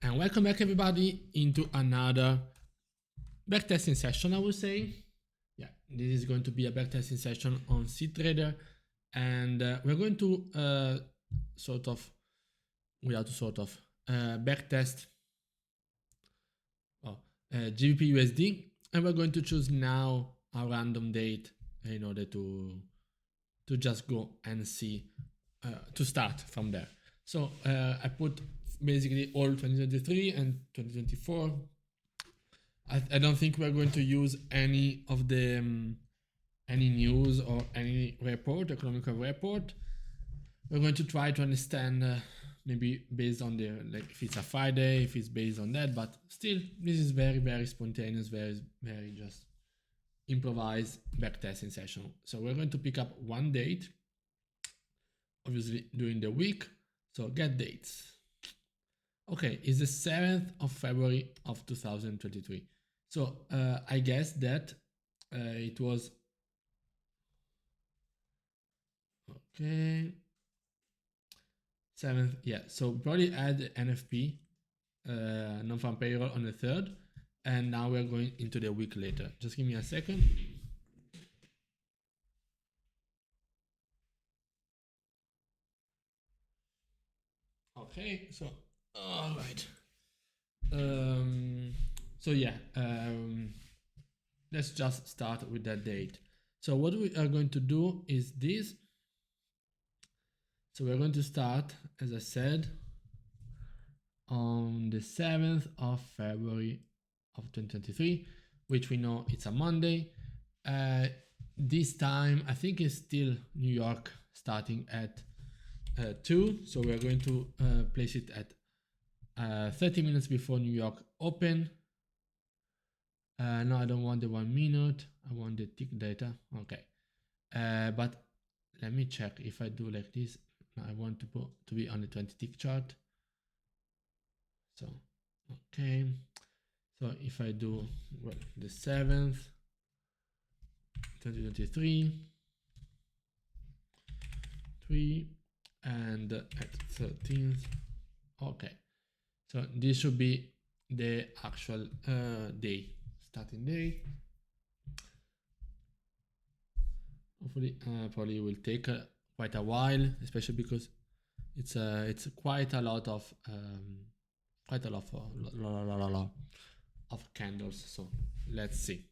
And welcome back everybody into another backtesting session, I would say. Yeah, this is going to be a backtesting session on GbpUsd, and we're going to backtest GbpUsd, and we're going to choose now a random date in order to just go and see, to start from there. So I put basically all 2023 and 2024. I don't think we're going to use any of the any news or any report, economic report. We're going to try to understand maybe based on the, like, if it's a Friday, if it's based on that, but still this is very spontaneous, very just improvised backtesting session. So we're going to pick up one date, obviously during the week. So get dates. Okay, it's the 7th of February of 2023. So I guess that it was, okay, 7th, yeah. So probably add NFP, non-farm payroll, on the 3rd, and now we're going into the week later. Just give me a second. Okay, so all right. So yeah, let's just start with that date. So what we are going to do is this. So we're going to start, as I said, on the 7th of February of 2023, which we know it's a Monday. This time, I think it's still New York starting at 2. So we're going to place it at 30 minutes before New York open. No, I don't want the 1 minute. I want the tick data. Okay. But let me check if I do like this. I want to be on the 20 tick chart. So, okay. So if I do, well, the 7th, 2023, 3, and at 13th. Okay. So this should be the actual day, starting day. Hopefully, probably will take quite a while, especially because it's quite a lot of of candles. So let's see.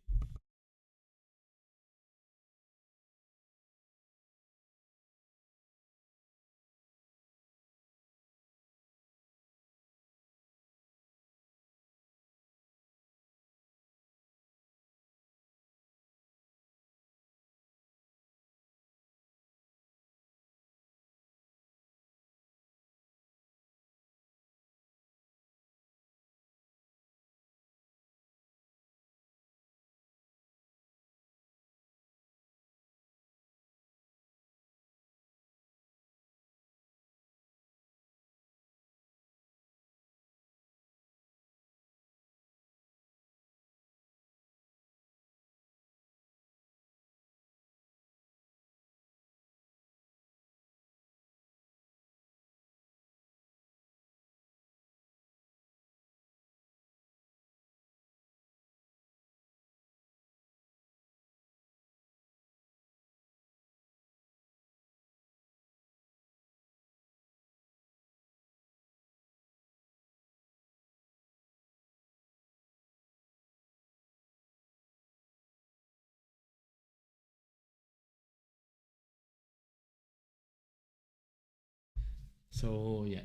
So yeah,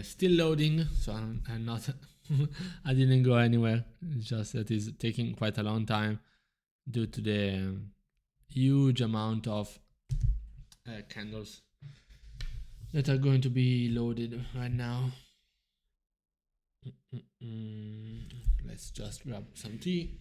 still loading. So I'm not, I didn't go anywhere. It's just that it's taking quite a long time due to the huge amount of candles that are going to be loaded right now. Let's just grab some tea.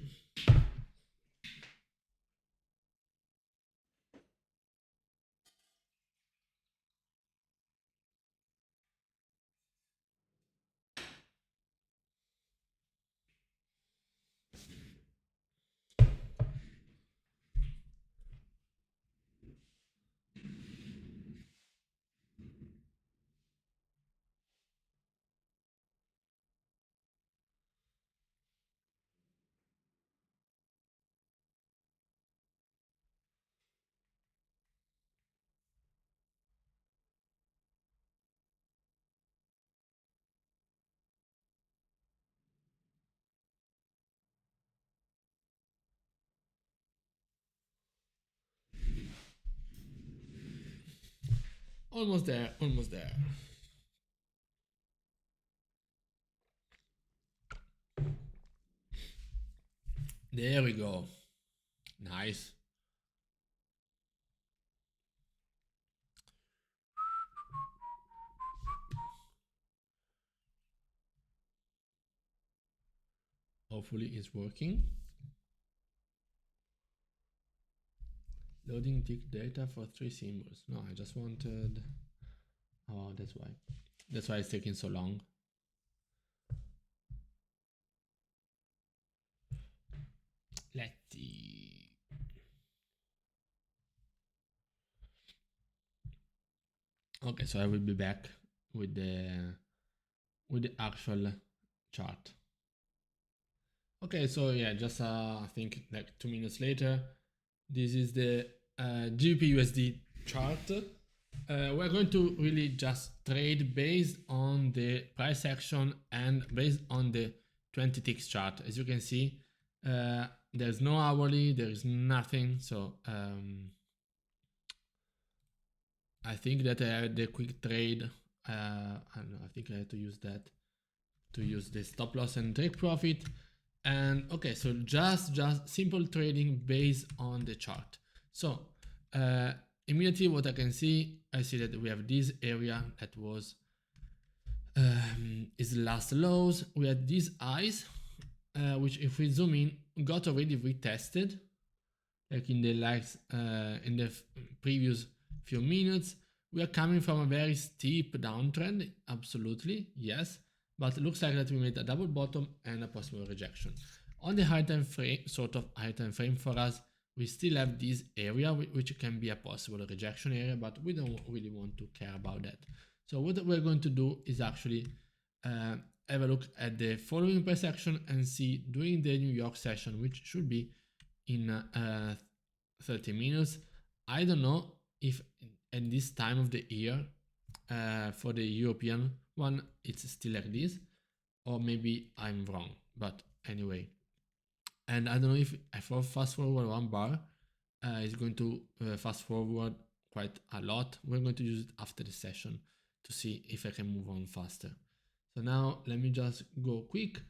Almost there, almost there. There we go. Nice. Hopefully it's working. Loading tick data for 3 symbols. No, I just wanted... Oh, that's why. That's why it's taking so long. Let's see. Okay, so I will be back with the actual chart. Okay, so yeah, just I think like 2 minutes later, this is the GbpUsd chart. We're going to really just trade based on the price action and based on the 20 ticks chart. As you can see, there's no hourly, there is nothing. So I think that I had the quick trade. I don't know, I think I had to use that to use the stop loss and take profit. And okay, so just simple trading based on the chart. So immediately what I can see, I see that we have this area that was is the last lows. We had these highs, which if we zoom in, got already retested, like in the previous few minutes. We are coming from a very steep downtrend, absolutely, yes, but it looks like that we made a double bottom and a possible rejection. On the high time frame, sort of high time frame for us, we still have this area, which can be a possible rejection area, but we don't really want to care about that. So what we're going to do is actually have a look at the following price action and see during the New York session, which should be in 30 minutes. I don't know if at this time of the year for the European one it's still like this, or maybe I'm wrong, but anyway. And I don't know if for fast forward one bar is going to fast forward quite a lot. We're going to use it after the session to see if I can move on faster. So now let me just go quick.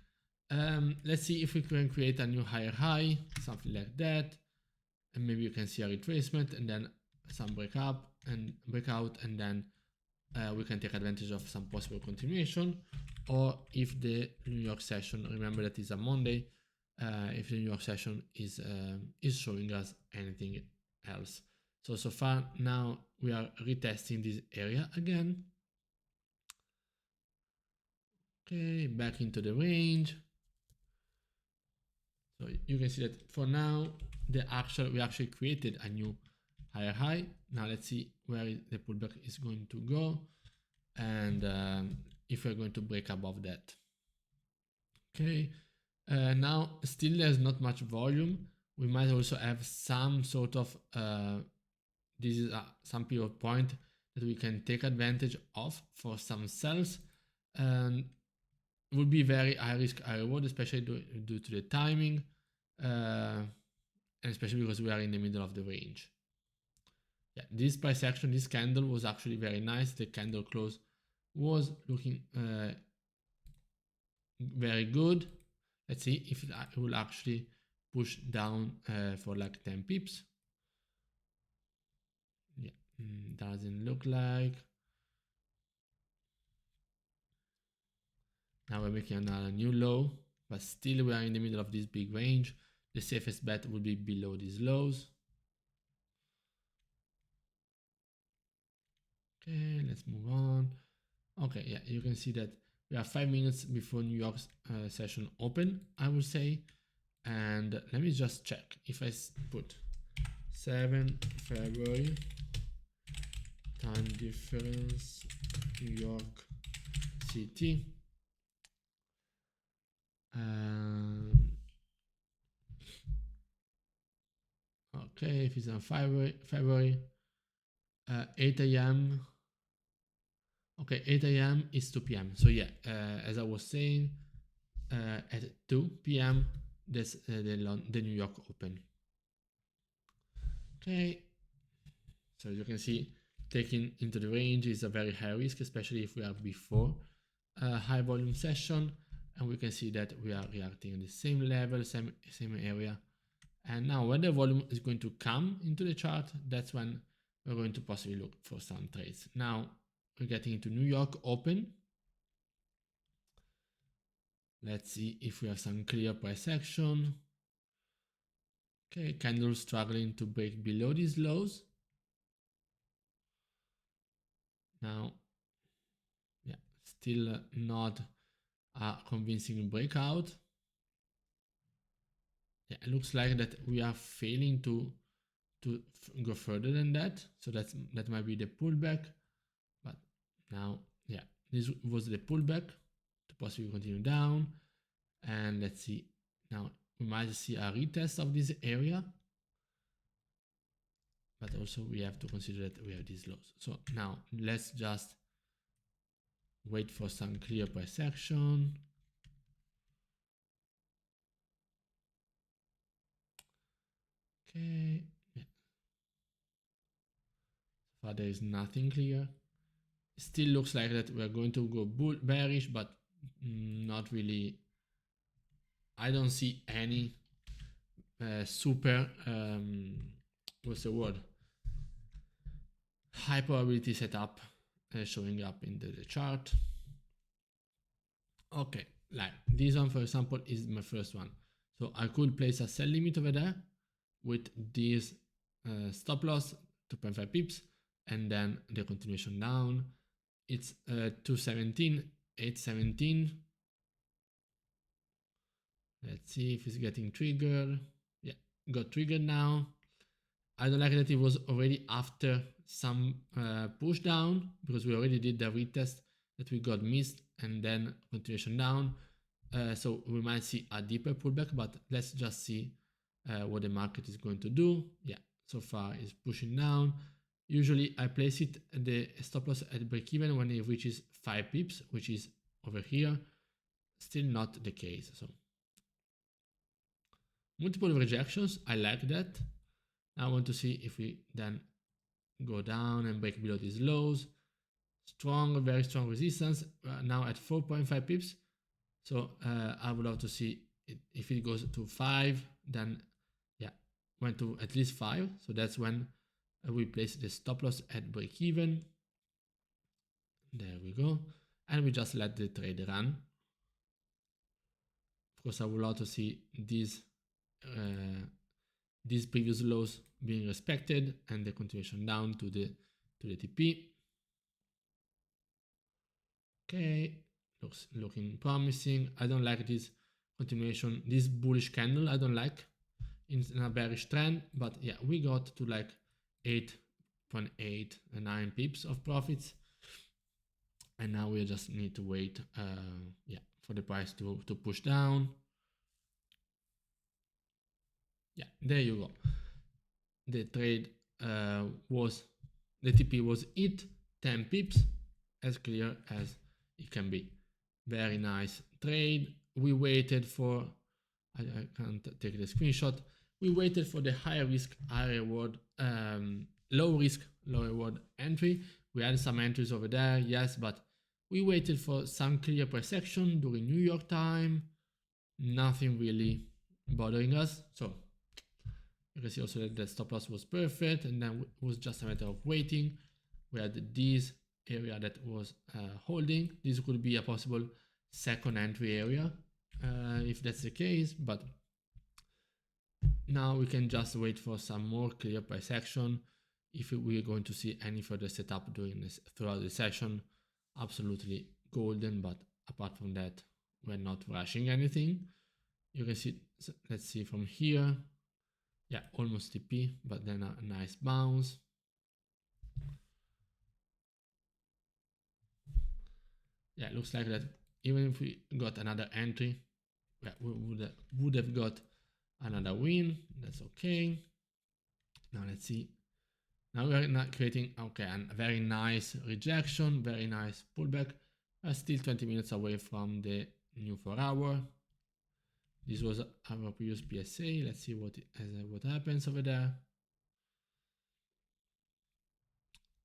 Let's see if we can create a new higher high, something like that. And maybe you can see a retracement and then some breakout, and then we can take advantage of some possible continuation. Or if the New York session, remember that is a Monday, if the New York session is showing us anything else. So far now we are retesting this area again. Okay, back into the range. So you can see that for now we actually created a new higher high. Now let's see where the pullback is going to go, and if we're going to break above that. Okay, now still there's not much volume. We might also have some sort of this is some period point that we can take advantage of for some sells, and would be very high risk, high reward, especially due to the timing, and especially because we are in the middle of the range. Yeah, this price action, this candle was actually very nice. The candle close was looking very good. Let's see if it will actually push down for like 10 pips. Yeah, doesn't look like. Now we're making another new low, but still we are in the middle of this big range. The safest bet would be below these lows. Okay, let's move on. Okay, yeah, you can see that we are 5 minutes before New York's session open, I would say. And let me just check. If I put 7 February, time difference, New York City. Okay, if it's on February 8 a.m. Okay, 8 a.m. is 2 p.m. So yeah, as I was saying, at 2 p.m. that's the New York Open. Okay, so you can see taking into the range is a very high risk, especially if we are before a high volume session, and we can see that we are reacting at the same level, same area. And now when the volume is going to come into the chart, that's when we're going to possibly look for some trades. Now we're getting into New York open. Let's see if we have some clear price action. Okay, candle struggling to break below these lows. Now, yeah, still not a convincing breakout. Yeah, it looks like that we are failing to go further than that. So that might be the pullback. But now, yeah, this was the pullback to possibly continue down. And let's see, now we might see a retest of this area. But also we have to consider that we have these lows. So now let's just wait for some clear price action. Okay. Yeah. So far there is nothing clear. Still looks like that we're going to go bearish, but not really. I don't see any super what's the word, high probability setup showing up in the chart. Okay, like this one for example is my first one, so I could place a sell limit over there with this stop loss 2.5 pips, and then the continuation down. It's 217, 817. Let's see if it's getting triggered. Yeah, got triggered now. I don't like that it was already after some push down, because we already did the retest that we got missed, and then continuation down. So we might see a deeper pullback, but let's just see what the market is going to do. Yeah, so far it's pushing down. Usually I place it at the stop loss at break even when it reaches 5 pips, which is over here. Still not the case. So multiple rejections, I like that. I want to see if we then go down and break below these lows. Strong, very strong resistance, now at 4.5 pips. So I would love to see it, if it goes to 5, then yeah, went to at least 5. So that's when we place the stop loss at break even. There we go. And we just let the trade run. Of course, I would love to see these previous lows being respected and the continuation down to the TP. Okay, looking promising. I don't like this continuation, this bullish candle. I don't like in a bearish trend, but yeah, we got to like 8.8 and 9 pips of profits, and now we just need to wait yeah, for the price to push down. Yeah, there you go. The trade was, the TP was it, 10 pips, as clear as it can be. Very nice trade. We waited for, I can't take the screenshot. We waited for the high risk, high reward, low risk, low reward entry. We had some entries over there, yes, but we waited for some clear price action during New York time. Nothing really bothering us. So you can see also that the stop loss was perfect, and then it was just a matter of waiting. We had this area that was holding. This could be a possible second entry area if that's the case, but now we can just wait for some more clear price action. If we're going to see any further setup during this throughout the session, absolutely golden, but apart from that, we're not rushing anything. You can see, let's see from here, yeah, almost TP, but then a nice bounce. Yeah, it looks like that even if we got another entry, yeah, we would have got another win. That's okay. Now let's see. Now we're not creating, okay, a very nice rejection, very nice pullback. We're still 20 minutes away from the new 4-hour. This was our previous PSA. Let's see what happens over there.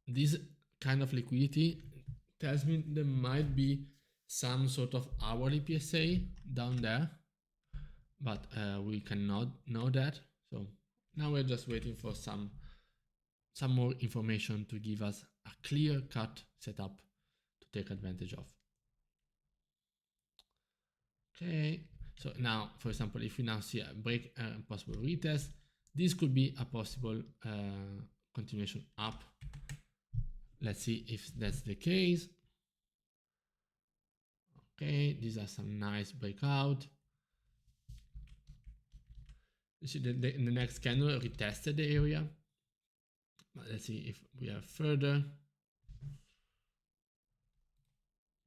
this kind of liquidity tells me there might be some sort of hourly PSA down there, but we cannot know that. So now we're just waiting for some more information to give us a clear-cut setup to take advantage of. Okay, so now, for example, if we now see a break and possible retest, this could be a possible continuation up. Let's see if that's the case. Okay, these are some nice breakout. You see that in the next candle retested the area. But let's see if we are further.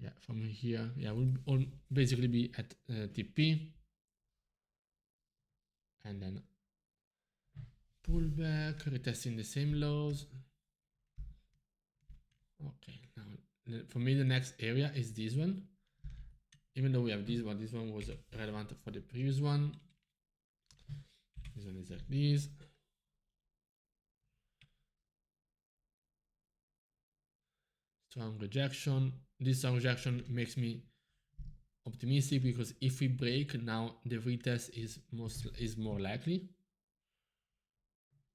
Yeah, from here, yeah, we'll basically be at TP. And then pull back, retesting the same lows. Okay, now for me the next area is this one. Even though we have this one was relevant for the previous one. This one is like this. Strong rejection. This strong rejection makes me optimistic because if we break now, the retest is more likely.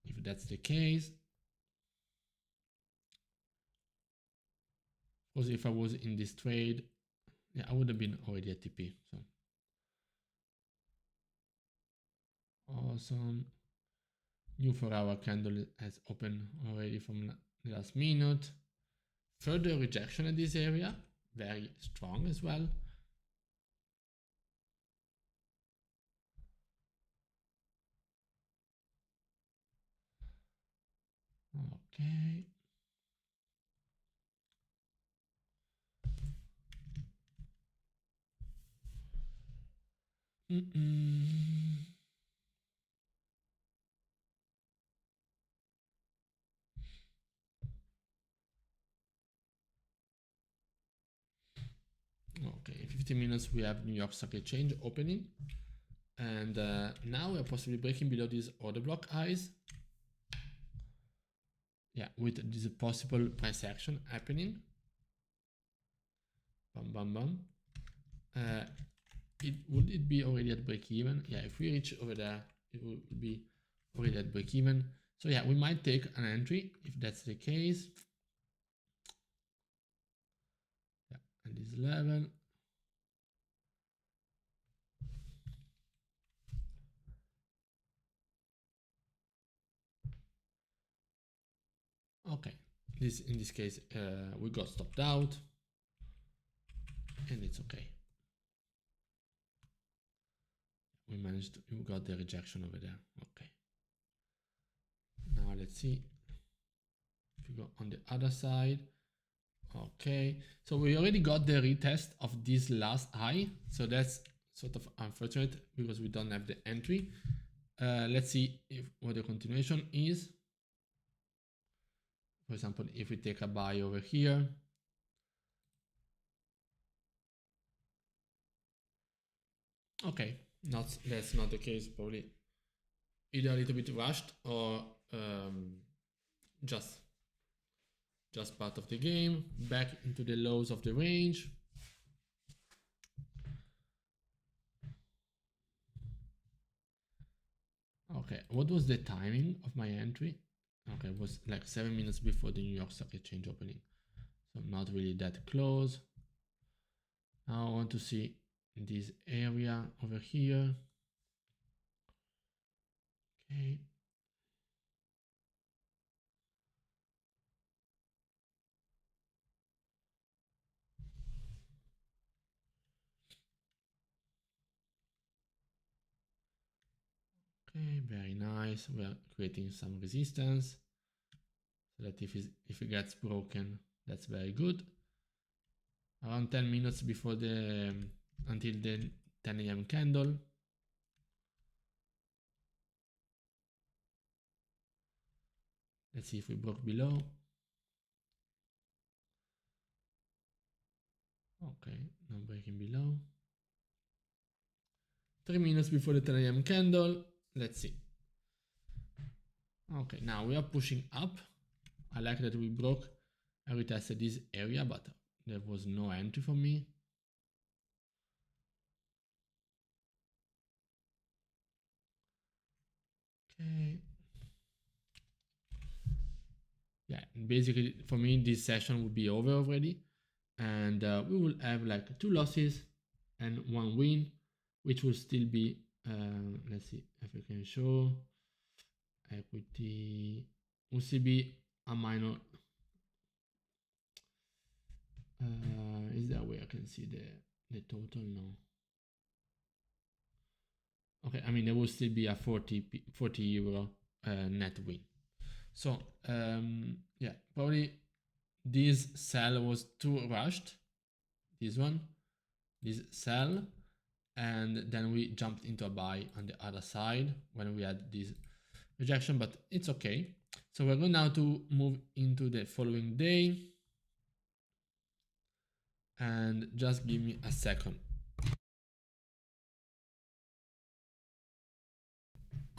If that's the case, because if I was in this trade, yeah, I would have been already at TP. So awesome. New 4-hour candle has opened already from the last minute. Further rejection in this area, very strong as well. Okay. Okay, in 15 minutes we have New York Stock Exchange opening. And now we're possibly breaking below these order block highs. Yeah, with this possible price action happening. Bam, bam, bam. Would it be already at break even? Yeah, if we reach over there, it will be already at break even. So yeah, we might take an entry if that's the case. Yeah, at this level. Okay, in this case we got stopped out, and it's okay. We got the rejection over there. Okay. Now let's see if we go on the other side. Okay, so we already got the retest of this last high, so that's sort of unfortunate because we don't have the entry. Let's see what the continuation is. For example, if we take a buy over here, okay, that's not the case. Probably either a little bit rushed or just part of the game. Back into the lows of the range. Okay, what was the timing of my entry? Okay, it was like 7 minutes before the New York Stock Exchange opening. So not really that close. Now I want to see this area over here. Okay. Okay, very nice. We are creating some resistance so that if it gets broken, that's very good. Around 10 minutes before until the 10 a.m. candle. Let's see if we broke below. Okay, no breaking below. 3 minutes before the 10 a.m. candle. Let's see. Okay, now we are pushing up. I like that we broke I retested this area, but there was no entry for me. Okay. Yeah, basically for me this session would be over already, and we will have like 2 losses and 1 win, which will still be let's see if I can show equity UCB a minor. Is there a way I can see the total? No. Okay, I mean there will still be a 40 euro net win. So yeah, probably this sell was too rushed. This one, this sell, and then we jumped into a buy on the other side when we had this rejection, but it's okay. So we're going now to move into the following day, and just give me a second.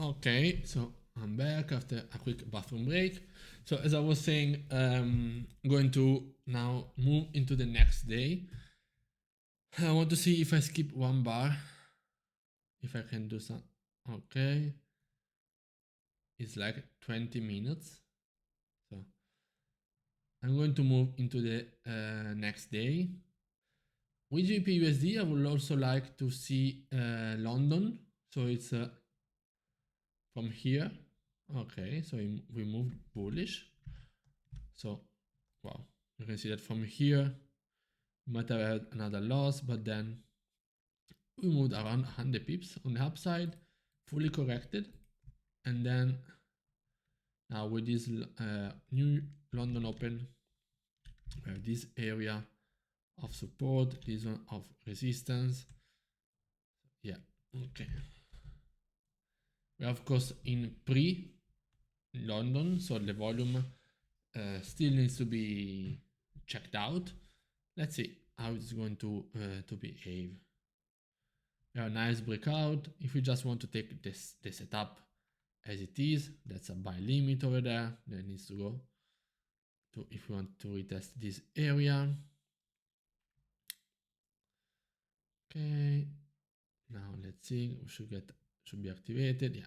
Okay, so I'm back after a quick bathroom break. So as I was saying, going to now move into the next day. I want to see if I skip 1 bar, if I can do some. Okay, it's like 20 minutes. So I'm going to move into the next day. With GbpUsd, I would also like to see London. So it's from here. Okay, so we moved bullish. So, wow, you can see that from here, we might have had another loss, but then we moved around 100 pips on the upside, fully corrected. And then now with this new London Open, we have this area of support, this one of resistance. Yeah, okay. We are of course in pre-London, so the volume still needs to be checked out. Let's see how it's going to behave. We have a nice breakout. If we just want to take the setup as it is, that's a buy limit over there that needs to go to if we want to retest this area. Okay, now let's see, we should be activated. Yeah.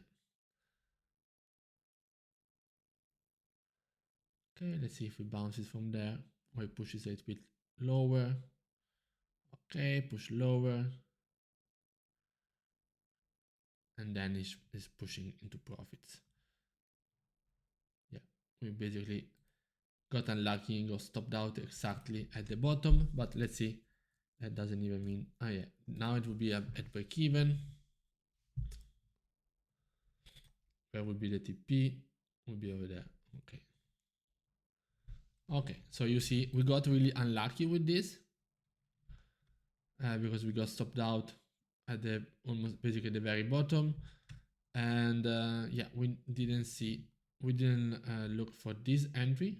Okay, let's see if it bounces from there or it pushes a bit lower. Okay, push lower. And then it's pushing into profits. Yeah, we basically got unlucky and got stopped out exactly at the bottom, but let's see. That doesn't even mean, oh yeah, now it would be at break even. Where would be the TP? Would be over there. Okay. Okay, so you see, we got really unlucky with this because we got stopped out at the almost basically the very bottom, and yeah, we didn't look for this entry,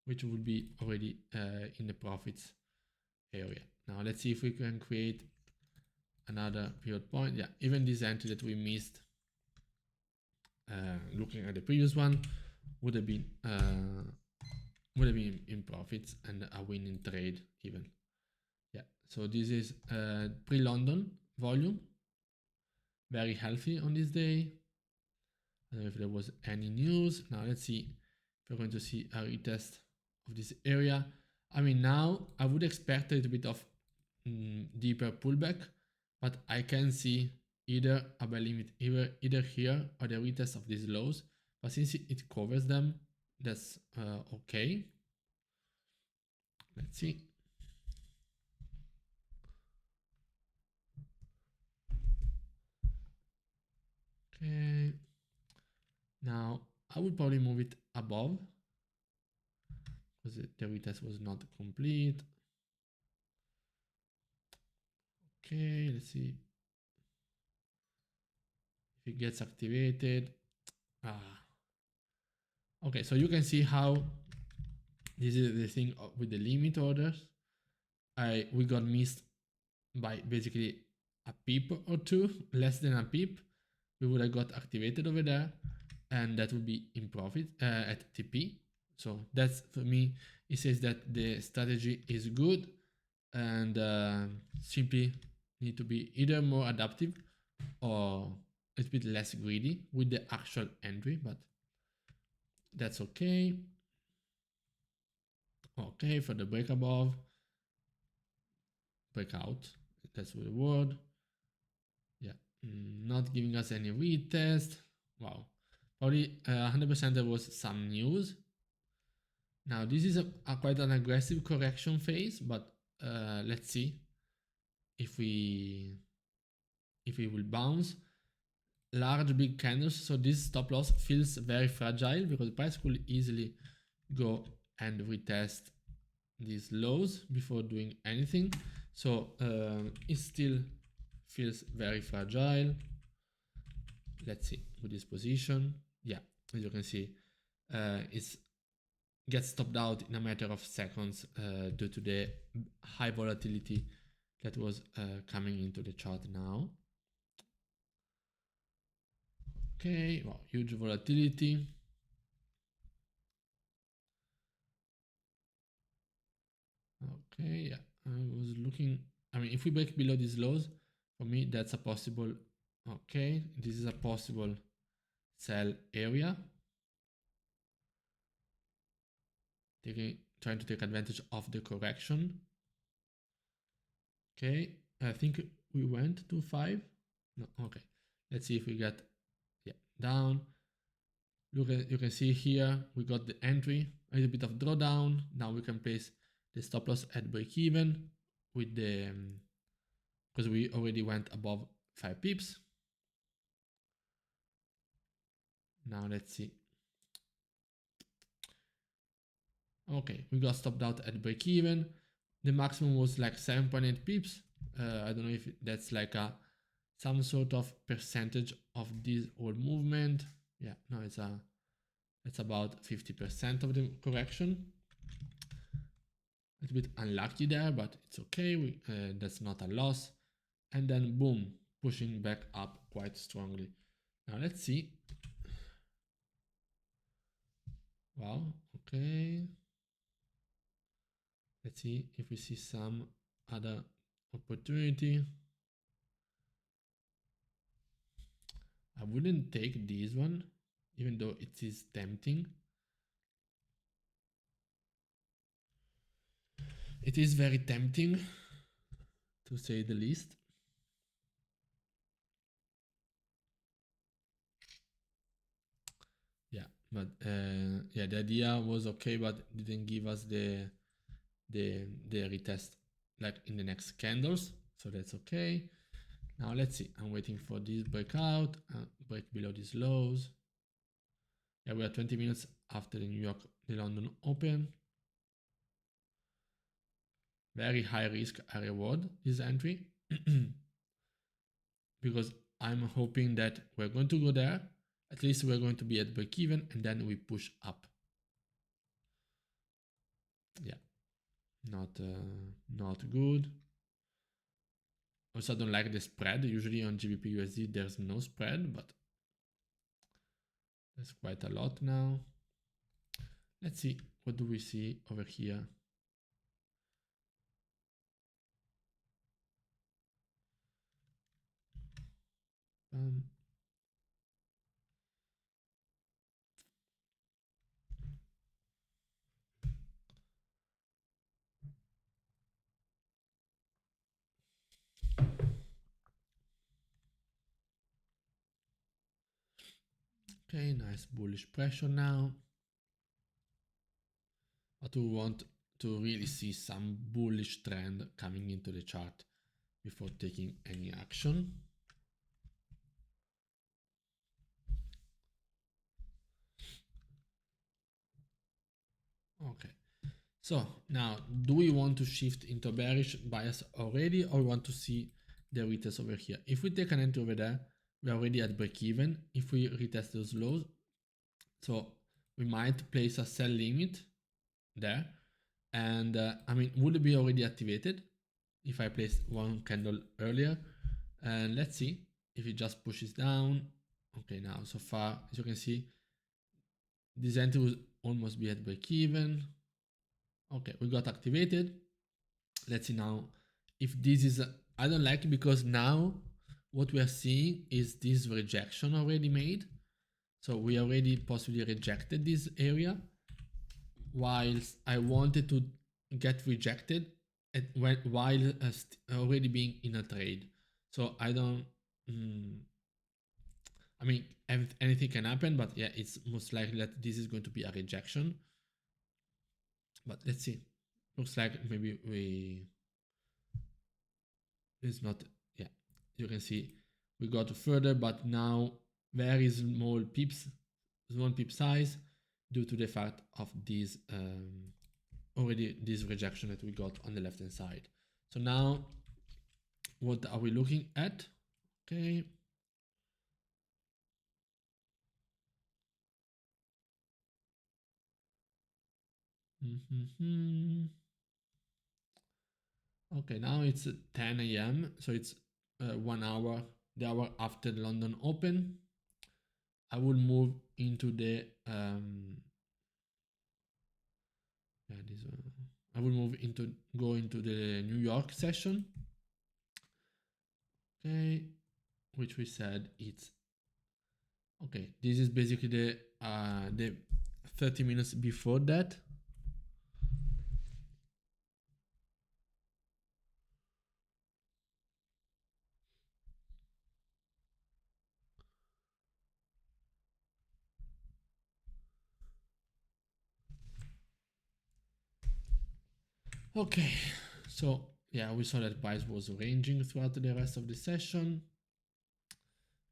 which would be already in the profits area. Now let's see if we can create another pivot point. Yeah, even this entry that we missed looking at the previous one would have been in profits and a winning trade even. Yeah, so this is pre-London volume, very healthy on this day. I don't know if there was any news. Now let's see if we're going to see a retest of this area. I mean, now I would expect a little bit of deeper pullback, but I can see either a buy limit either here or the retest of these lows. But since it covers them, that's okay. Let's see. Okay. Now I would probably move it above because the retest was not complete. Okay, let's see if it gets activated. Okay, so you can see how this is the thing with the limit orders. We got missed by basically a pip or two, less than a pip. We would have got activated over there. and that will be in profit at TP. So that's, for me, it says that the strategy is good, and simply need to be either more adaptive or a bit less greedy with the actual entry, but that's okay. Okay, for the break above, breakout, that's the word. Yeah, not giving us any retest. Wow, probably 100% there was some news. Now this is a quite an aggressive correction phase, but let's see if we will bounce. Large big candles, so this stop loss feels very fragile because the price could easily go and retest these lows before doing anything. So it still feels very fragile. Let's see with this position. Yeah, as you can see, it's gets stopped out in a matter of seconds due to the high volatility that was coming into the chart now. Okay, well, huge volatility. Okay, yeah, I was looking, I mean, if we break below these lows, for me, that's a possible, okay, this is a possible sell area. Trying to take advantage of the correction. Okay, I think we went to 5. No, okay. Let's see if we get, yeah, down. Look at, you can see here we got the entry, a little bit of drawdown. Now we can place the stop loss at break even with the because we already went above 5 pips. Now let's see. Okay, we got stopped out at break even. The maximum was like 7.8 pips. I don't know if that's like some sort of percentage of this whole movement. Yeah, no, it's about 50% of the correction. It's a bit unlucky there, but it's okay. That's not a loss. And then boom, pushing back up quite strongly. Now let's see. Wow, okay. Let's see if we see some other opportunity. I wouldn't take this one, even though it is tempting. It is very tempting, to say the least. Yeah, but yeah, the idea was okay, but didn't give us the retest like in the next candles, so that's okay. Now let's see. I'm waiting for this breakout, break below these lows. Yeah, we are 20 minutes after the London Open. Very high risk, high reward, this entry. Because I'm hoping that we're going to go there. At least we're going to be at break even, and then we push up. Yeah, not good. Also, I don't like the spread. Usually on GbpUsd there's no spread, but there's quite a lot now. Let's see, what do we see over here? Okay, nice bullish pressure now. But we want to really see some bullish trend coming into the chart before taking any action. Okay, so now do we want to shift into bearish bias already, or we want to see the retest over here? If we take an entry over there, we're already at break even. If we retest those lows, so we might place a sell limit there. And I mean, would it be already activated if I placed one candle earlier? And let's see if it just pushes down. Okay, now so far, as you can see, This entry will almost be at break even. Okay, we got activated. Let's see now if this is, I don't like it because now what we are seeing is this rejection already made. So we already possibly rejected this area, whilst I wanted to get rejected while already being in a trade. So I don't, I mean, anything can happen, but yeah, it's most likely that this is going to be a rejection. But let's see. Looks like maybe it's not, yeah, you can see we got further, but now very small pip size due to the fact of this already this rejection that we got on the left hand side. So now what are we looking at? Okay. Okay, now it's 10 a.m. So it's 1 hour, the hour after the London Open. I will move into the yeah, this one. I will go into the New York session. Okay, which we said it's okay. This is basically the 30 minutes before that. Okay, so yeah, we saw that price was ranging throughout the rest of the session.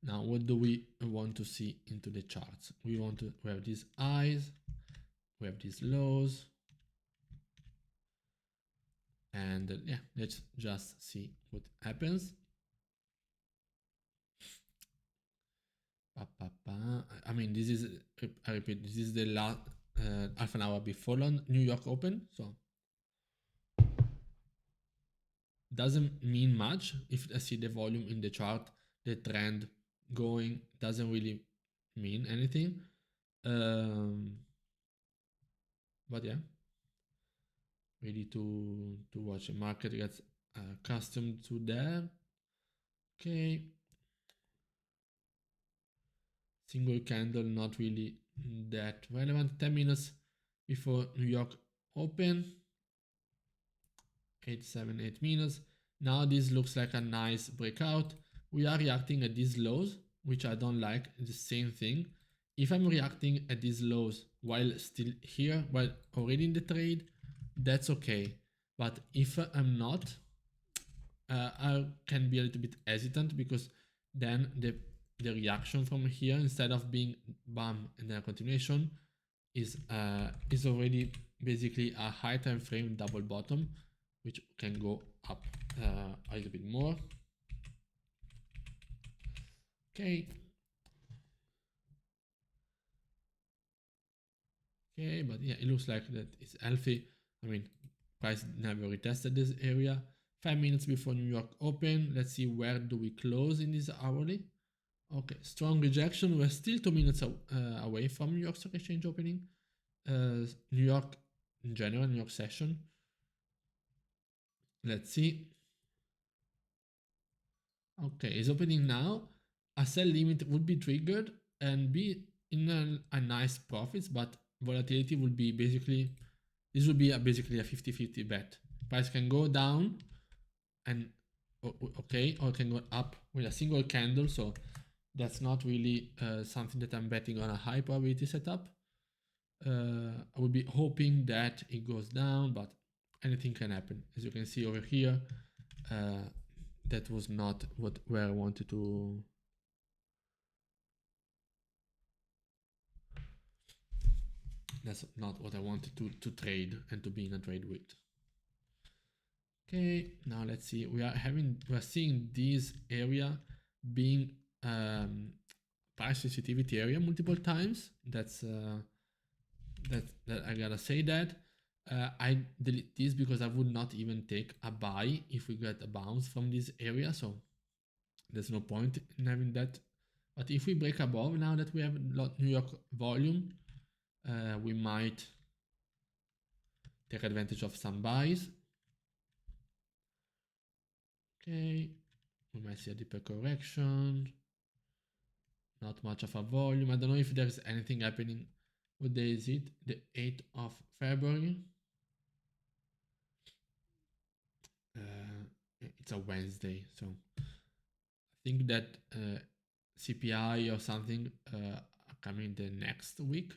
Now, what do we want to see into the charts? We have these highs, we have these lows, and yeah, let's just see what happens. I mean, this is, I repeat, this is the last half an hour before New York Open, so doesn't mean much. If I see the volume in the chart, the trend going doesn't really mean anything. But yeah, ready to watch. The market gets accustomed to that. Okay, single candle not really that relevant. 10 minutes before New York Open, 878 minutes. Now this looks like a nice breakout. We are reacting at these lows, which I don't like. The same thing. If I'm reacting at these lows while still here, while already in the trade, that's okay. But if I'm not, I can be a little bit hesitant because then the reaction from here, instead of being bam and then a continuation, is already basically a high time frame double bottom, which can go up a little bit more. Okay. Okay, but yeah, it looks like that it's healthy. I mean, price never retested this area. 5 minutes before New York Open. Let's see where do we close in this hourly. Okay, strong rejection. We're still 2 minutes away from New York Stock Exchange opening. New York in general, New York session. Let's see. Okay, it's opening now. A sell limit would be triggered and be in a nice profits, but volatility would be basically, this would be basically a 50-50 bet. Price can go down and okay, or it can go up with a single candle. So that's not really something that I'm betting on a high probability setup. I would be hoping that it goes down, but anything can happen. As you can see over here, that was not where I wanted to. That's not what I wanted to trade and to be in a trade with. Okay, now let's see. We're seeing this area being price sensitivity area multiple times. That's that I gotta say that. I delete this because I would not even take a buy if we get a bounce from this area. So there's no point in having that. But if we break above, now that we have New York volume, we might take advantage of some buys. Okay, we might see a deeper correction. Not much of a volume. I don't know if there's anything happening. What day is it? The 8th of February. It's a Wednesday, so I think that CPI or something are coming the next week,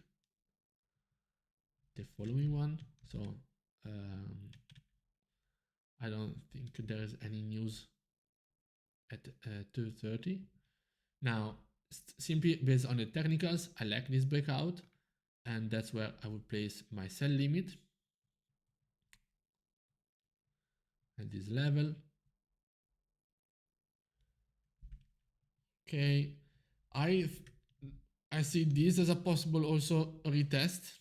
the following one. So I don't think there's any news at 2:30. Now, simply based on the technicals, I like this breakout, and that's where I would place my sell limit at this level. Okay, I see this as a possible also retest.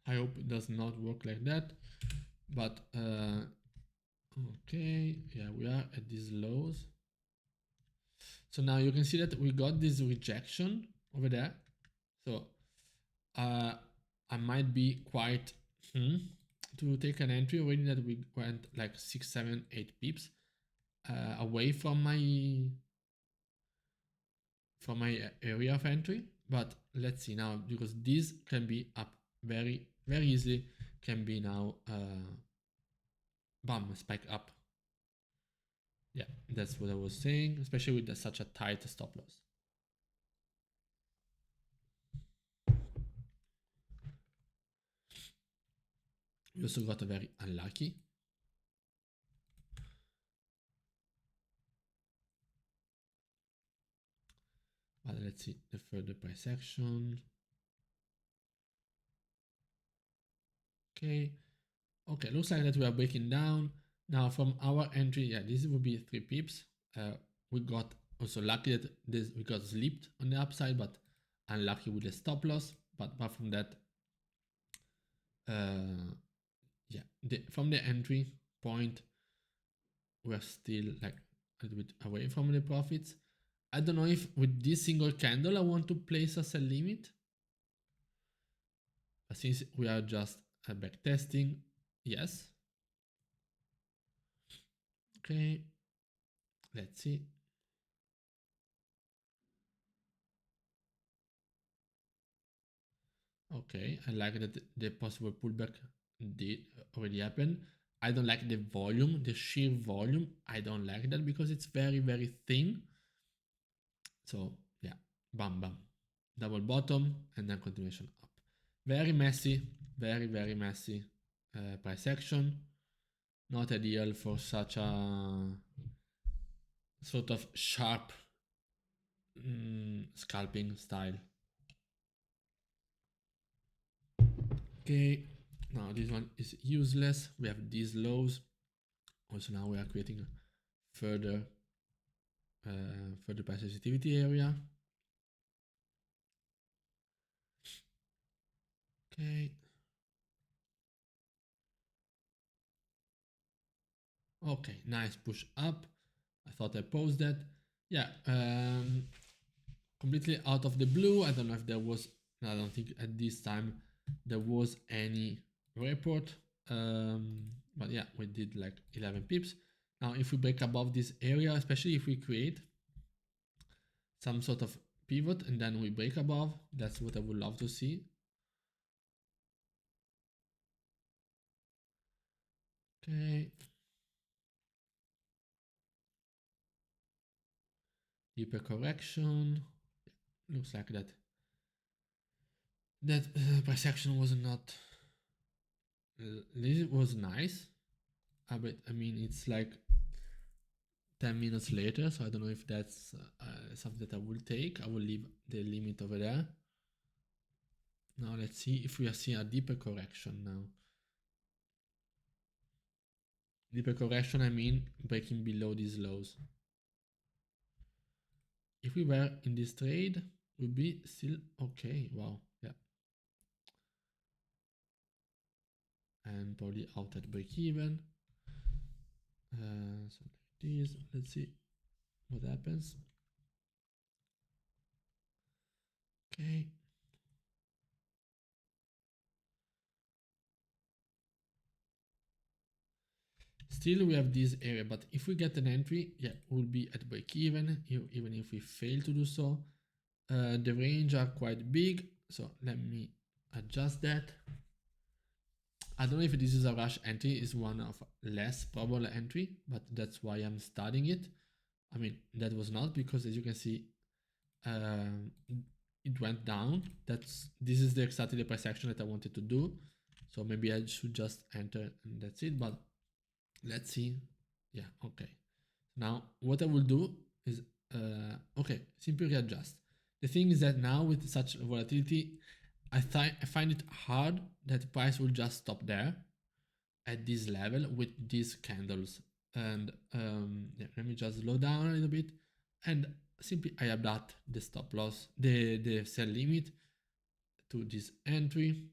I hope it does not work like that, but okay, yeah, we are at these lows. So now you can see that we got this rejection over there. So I might be quite to take an entry already that we went like 6, 7, 8 pips away from my area of entry. But let's see now, because this can be up very easily, can be now bam, spike up. Yeah, that's what I was saying, especially with such a tight stop loss. We also got a very unlucky. But let's see the further price action. Okay, looks like that we are breaking down. Now from our entry, yeah, this would be 3 pips. We got also lucky that we got slipped on the upside, but unlucky with the stop loss. But apart from that, yeah, from the entry point, we're still like a little bit away from the profits. I don't know if with this single candle I want to place a sell limit. But since we are just back testing, yes. Okay, let's see. Okay, I like that the possible pullback did already happen. I don't like the volume, the sheer volume. I don't like that because it's very thin. So yeah, bam bam, double bottom and then continuation up. Very messy, very messy price action. Not ideal for such a sort of sharp scalping style. Okay, now this one is useless. We have these lows. Also now we are creating a further price sensitivity area. Okay. Okay, nice push up. I thought I posed that. Yeah, completely out of the blue. I don't know if there was, I don't think at this time there was any report. But yeah, we did like 11 pips. Now, if we break above this area, especially if we create some sort of pivot and then we break above, that's what I would love to see. Okay. Deeper correction. Looks like that. That price action was not. This was nice. But I mean, it's like 10 minutes later, so I don't know if that's something that I will take. I will leave the limit over there. Now let's see if we are seeing a deeper correction now. Deeper correction, I mean breaking below these lows. If we were in this trade, we'd be still okay. Wow, yeah. And probably out at break even. So like this, let's see what happens. Okay. still we have this area, but if we get an entry, yeah, we'll be at break even if we fail to do so. The range are quite big, so let me adjust that. I don't know if this is a rush entry, is one of less probable entry, but that's why I'm studying it. I mean, that was not, because as you can see, it went down. This is exactly the price action that I wanted to do. So maybe I should just enter and that's it, but let's see. Yeah, okay. Now what I will do is, okay, simply readjust. The thing is that now with such volatility, I find it hard that price will just stop there at this level with these candles. And yeah, let me just slow down a little bit and simply I adapt the stop loss, the sell limit to this entry.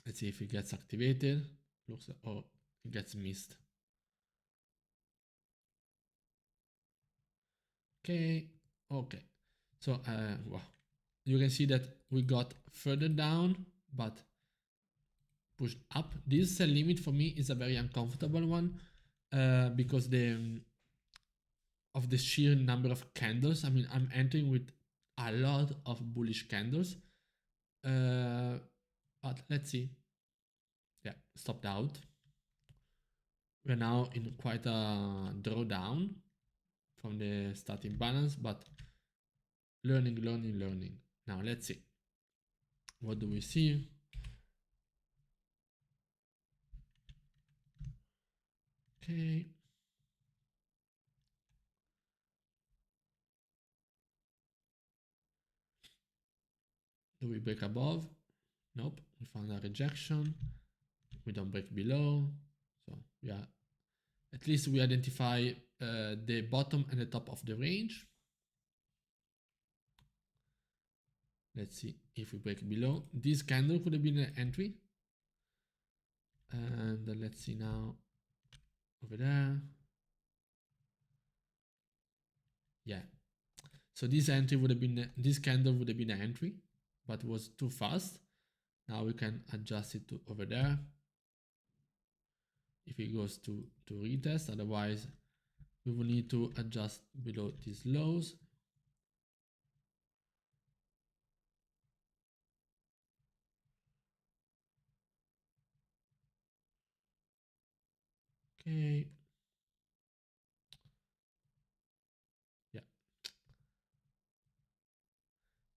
Let's see if it gets activated. Looks, oh, it gets missed. Okay, okay. So wow, you can see that we got further down, but pushed up. This sell limit for me is a very uncomfortable one because of the sheer number of candles. I mean, I'm entering with a lot of bullish candles. But let's see. Yeah, stopped out. We're now in quite a drawdown from the starting balance, but learning. Now let's see. What do we see? Okay. Do we break above? Nope. We found a rejection. We don't break below. So we are, at least we identify the bottom and the top of the range. Let's see if we break below. This candle could have been an entry. And let's see now over there. Yeah. So this entry would have been, this candle would have been an entry, but was too fast. Now we can adjust it to over there. If it goes to retest, otherwise we will need to adjust below these lows. Okay.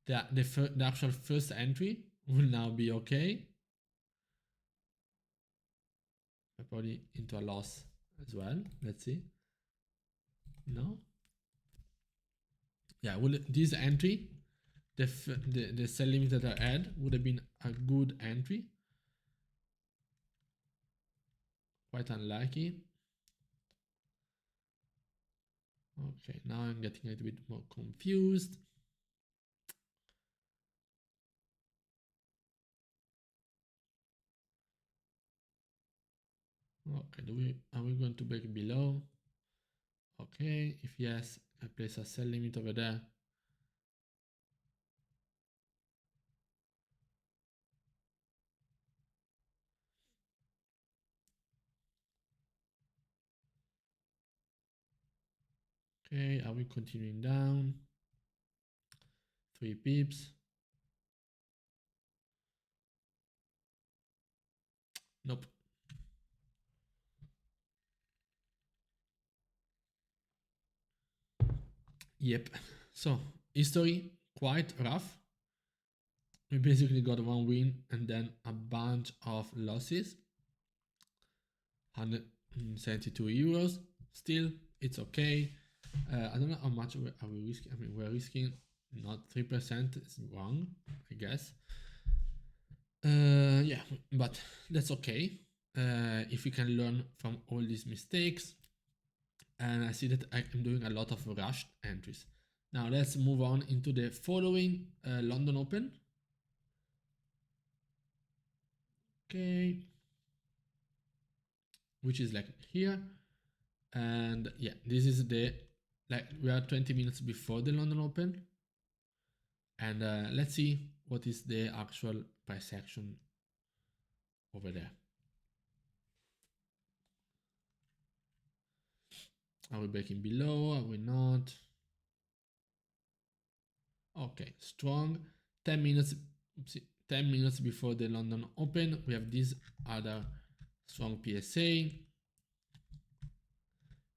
Yeah. The actual first entry will now be okay. Probably into a loss as well. Let's see. No. Yeah. Will this entry, the sell limit that I had would have been a good entry. Quite unlucky. Okay, now I'm getting a little bit more confused. Okay, are we going to break below? Okay, if yes, I place a sell limit over there. Okay, are we continuing down? 3 pips. Nope. Yep. So, history, quite rough. We basically got one win and then a bunch of losses. 172 euros. Still, it's okay. I don't know how much are we risking. I mean, we're risking not 3%. It's wrong, I guess. Yeah, but that's okay. If we can learn from all these mistakes. And I see that I am doing a lot of rushed entries. Now let's move on into the following London Open. Okay. Which is like here. And yeah, this is the, like we are 20 minutes before the London Open. And let's see what is the actual price action over there. Are we breaking below? Are we not? Okay, strong. 10 minutes, oopsie, 10 minutes before the London Open, we have this other strong PSA,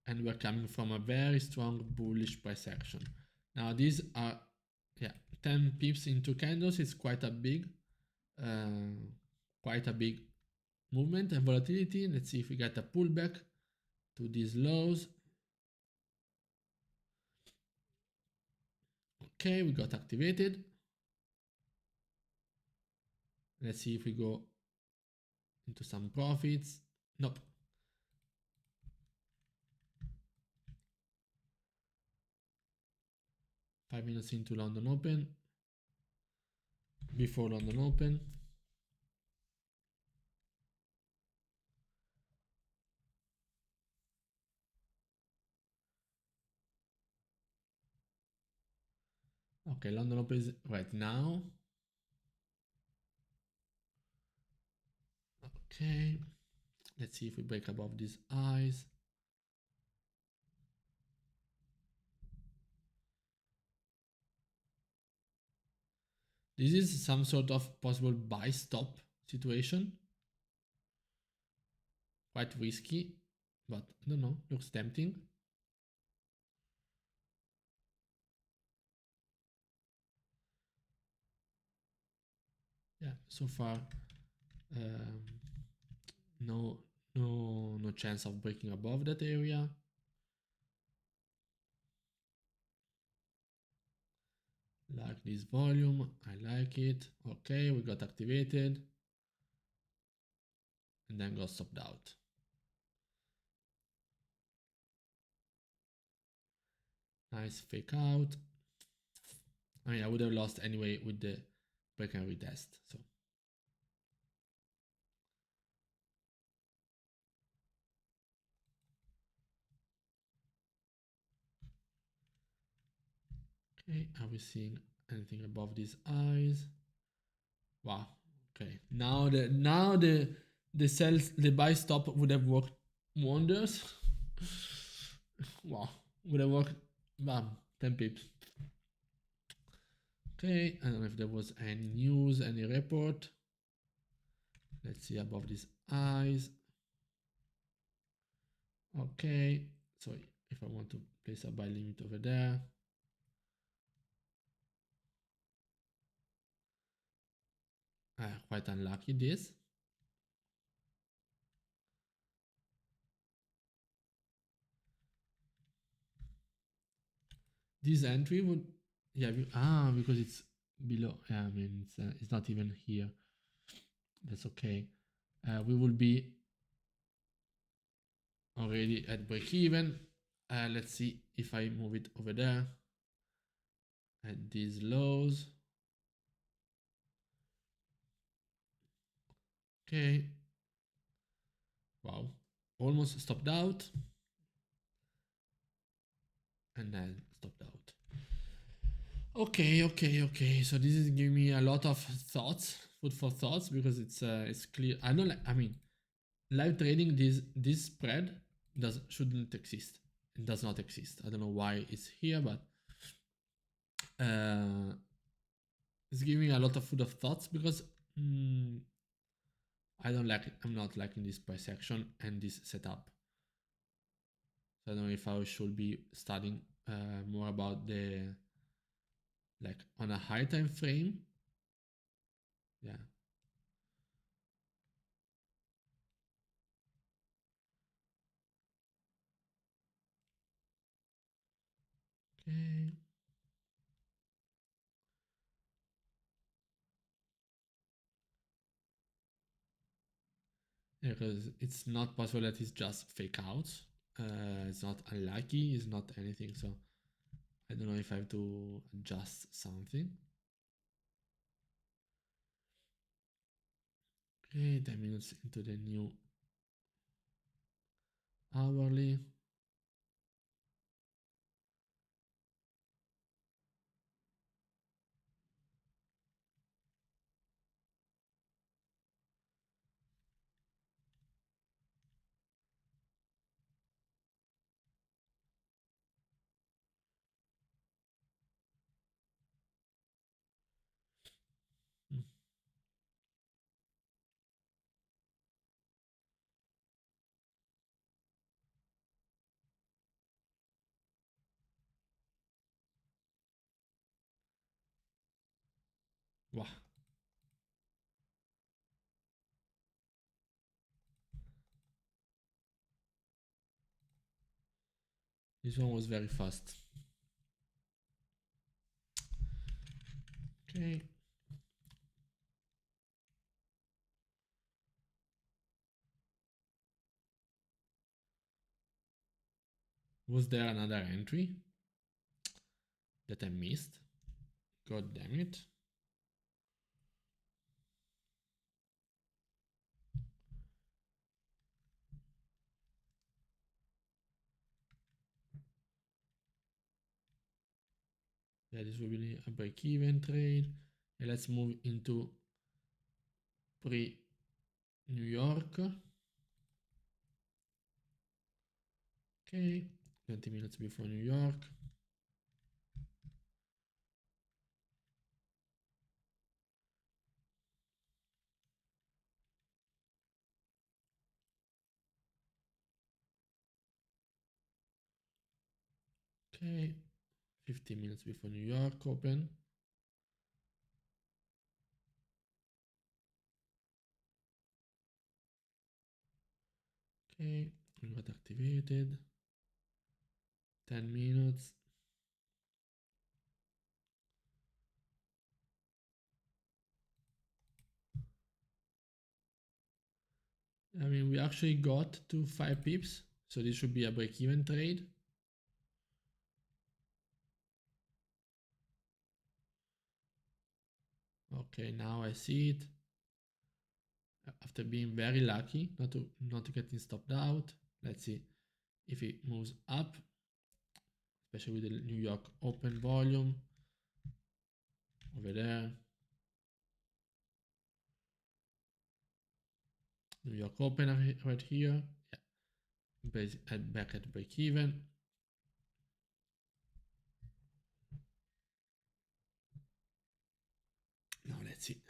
and we're coming from a very strong bullish price action. Now these are, yeah, 10 pips in 2 candles is uh, quite a big movement and volatility. Let's see if we get a pullback to these lows. Okay, we got activated. Let's see if we go into some profits. Nope. Five minutes into London Open. Before London Open. Okay, London Open is right now. Okay, let's see if we break above these highs. This is some sort of possible buy stop situation. Quite risky, but I don't know, looks tempting. Yeah, so far, um, no chance of breaking above that area. Like this volume, I like it. Okay, we got activated and then got stopped out. Nice fake out. I mean, I would have lost anyway with the break and retest. So okay, are we seeing anything above these eyes? Wow. Okay. Now the buy stop would have worked wonders. Wow. Would have worked. Bam. 10 pips. Okay. I don't know if there was any news, any report. Let's see above these eyes. Okay. So if I want to place a buy limit over there. Quite unlucky this. This entry would, yeah, because it's below. Yeah, I mean it's not even here. That's okay. We will be already at break even. Let's see if I move it over there at these lows. Okay. Wow. Almost stopped out. And then stopped out. Okay. So this is giving me a lot of thoughts, food for thoughts, because it's clear. I don't like. I mean, live trading this spread shouldn't exist. It does not exist. I don't know why it's here, but it's giving a lot of food of thoughts because I don't like it. I'm not liking this price action and this setup. So I don't know if I should be studying more about the like on a high time frame. Yeah. Okay. Yeah, because it's not possible that it's just fake out. It's not unlucky. It's not anything. So I don't know if I have to adjust something. Okay, 10 minutes into the new hourly. Wow. This one was very fast. Okay. Was there another entry that I missed? God damn it. Yeah, this will be a break-even trade. And let's move into pre-New York. Okay, 20 minutes before New York. Okay, 15 minutes before New York open. Okay, we got activated. 10 minutes. I mean, we actually got to 5 pips, so this should be a break-even trade. Okay, now I see it. After being very lucky not to getting stopped out. Let's see if it moves up, especially with the New York open volume over there. New York open right here. Yeah, back at break even. Now let's see.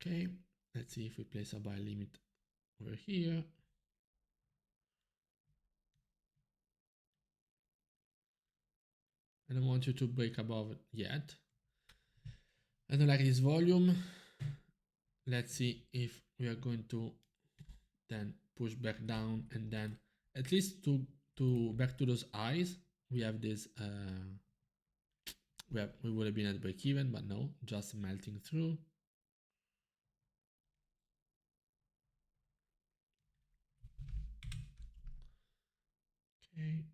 Okay, let's see if we place a buy limit over here. I don't want you to break above it yet. I don't like this volume. Let's see if we are going to then push back down and then at least to back to those highs. We have this we would have been at break even, but no, just melting through. Okay.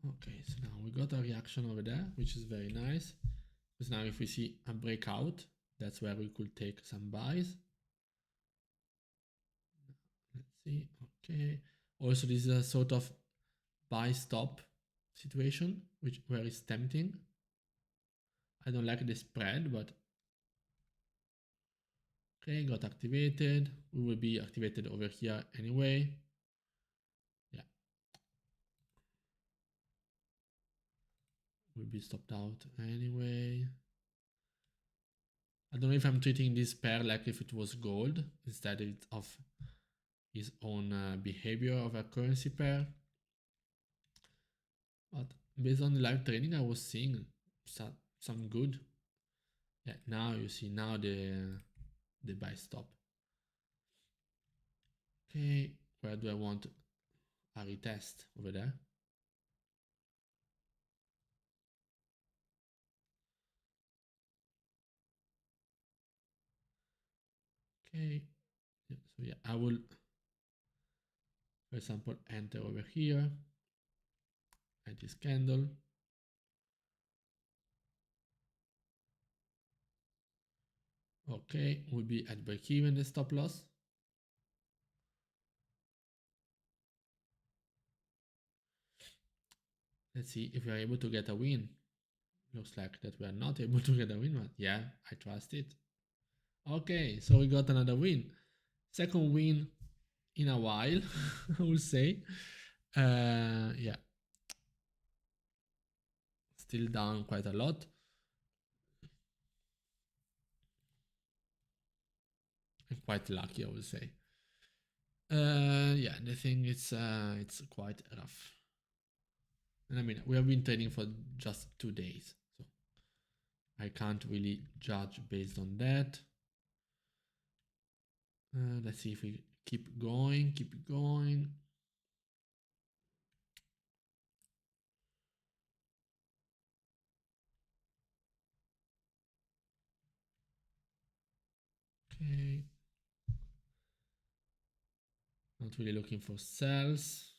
Okay, so now we got a reaction over there, which is very nice. Because now if we see a breakout, that's where we could take some buys. Let's see, okay. Also, this is a sort of buy stop situation, where it's tempting. I don't like the spread, but okay, got activated. We will be activated over here anyway. Yeah. Will be stopped out anyway. I don't know if I'm treating this pair like if it was gold instead of his own behavior of a currency pair. But based on the live trading, I was seeing some good. Yeah, now you see now the buy stop. Okay, where do I want a retest over there? Okay, yeah, so yeah, I will, for example, enter over here at this candle. Okay, will be at break even the stop loss. Let's see if we are able to get a win. Looks like that we are not able to get a win, but yeah, I trust it. Okay, so we got another win. Second win in a while, I would say. Yeah, still down quite a lot. And quite lucky, I would say. Yeah, the thing it's quite rough. And I mean, we have been trading for just 2 days, so I can't really judge based on that. Let's see if we keep going, keep going. Okay. Not really looking for sells.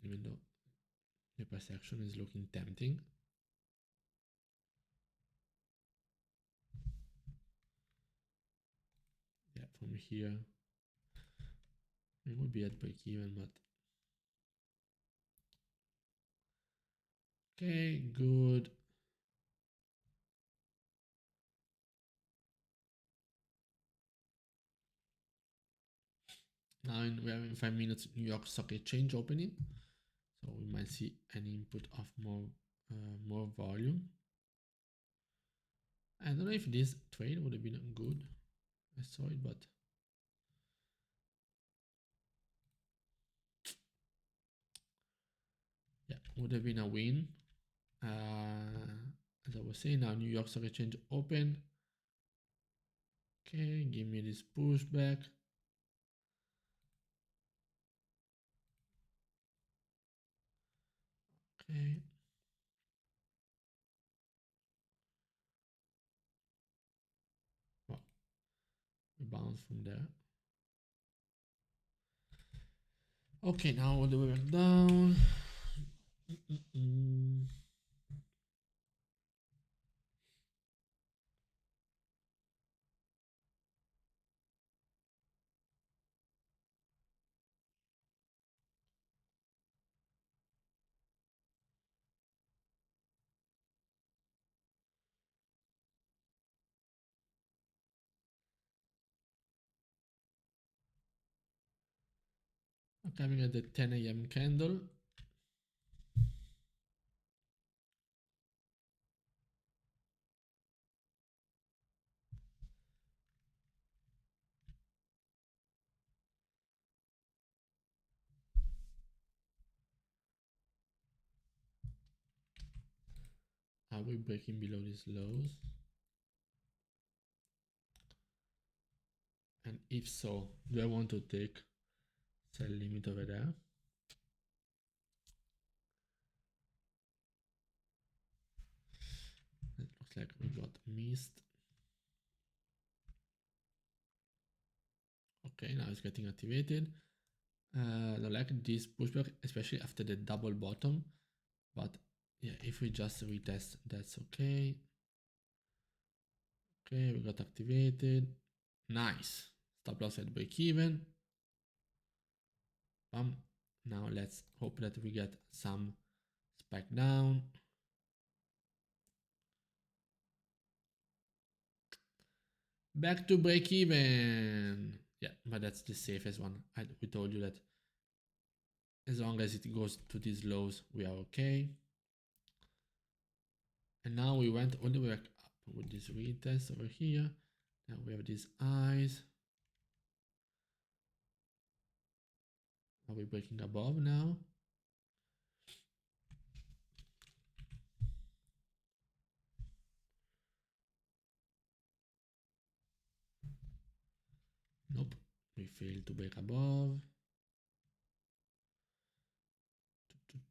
Even though the price action is looking tempting. Yeah, from here it would be at break even, but okay, good. Now we have in 5 minutes New York Stock Exchange opening, so we might see an input of more volume. I don't know if this trade would have been good. I saw it, but yeah, would have been a win. As I was saying, now New York Stock Exchange open. Okay, give me this pushback. Okay. Well, we bounce from there. Okay, now all the way back down. I'm coming at the 10 a.m. candle. Are we breaking below these lows? And if so, do I want to take sell limit over there? It looks like we got missed. Okay, now it's getting activated. I like this pushback, especially after the double bottom. But yeah, if we just retest, that's okay. Okay, we got activated. Nice. Stop loss at break even. Now let's hope that we get some spike down. Back to break even. Yeah, but that's the safest one. We told you that as long as it goes to these lows, we are okay. And now we went all the way back up with this retest over here. Now we have these eyes. Are we breaking above now? Nope, we failed to break above.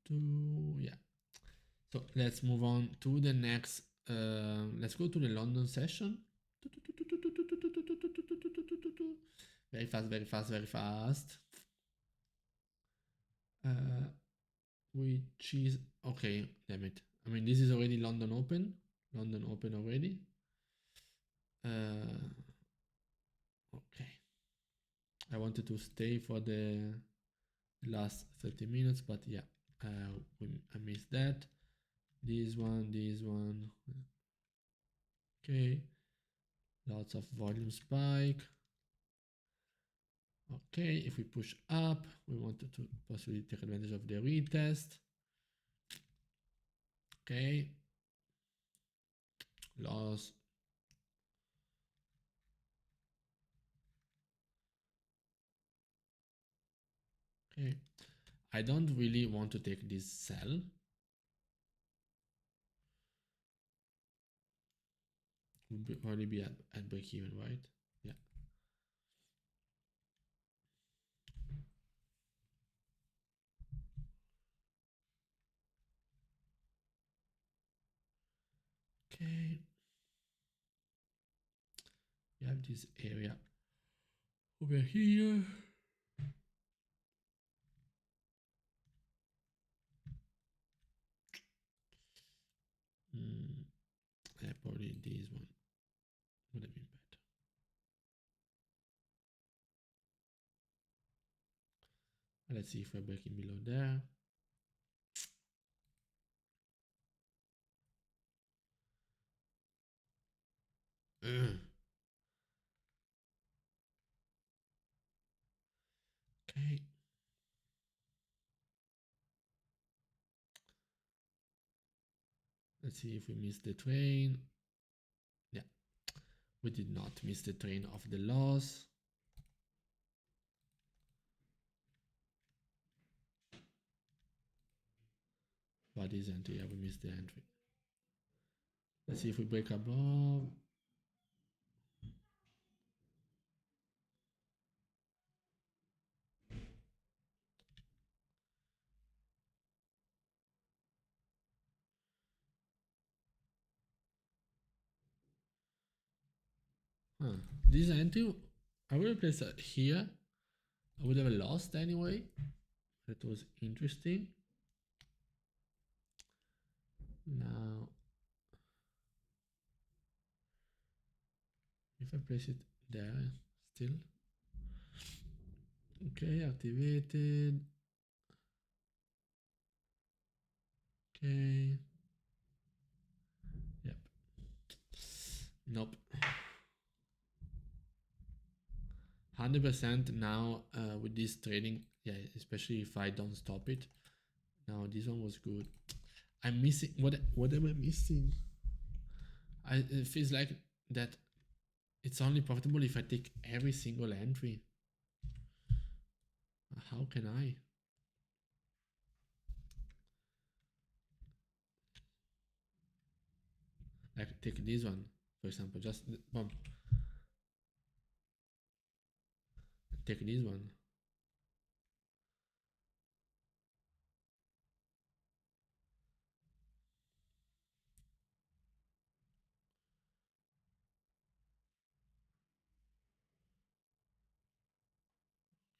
Yeah. So let's move on to the next. Let's go to the London session. Very fast, very fast, very fast. Which is okay. Damn it. I mean, this is already London Open. London Open already. Okay. I wanted to stay for the last 30 minutes, but yeah, I missed that. This one. Okay, lots of volume spike. Okay, if we push up, we wanted to possibly take advantage of the retest. Okay, loss. Okay, I don't really want to take this sell. Would probably be at break even, right? Yeah. Okay. We have this area over here. Yeah, probably this one would have been better. Let's see if we're breaking below there. Okay. Let's see if we miss the train. Yeah, we did not miss the train of the loss. But this entry, yeah, we missed the entry. Let's see if we break above. This entry, I would have placed it here. I would have lost anyway. That was interesting. Now, if I place it there still. Okay, activated. Okay. Yep. Nope. 100% now with this trading, yeah, especially if I don't stop it. Now this one was good. I'm missing, what am I missing? It feels like that it's only profitable if I take every single entry. How can I? Like take this one, for example, just boom. Take this one.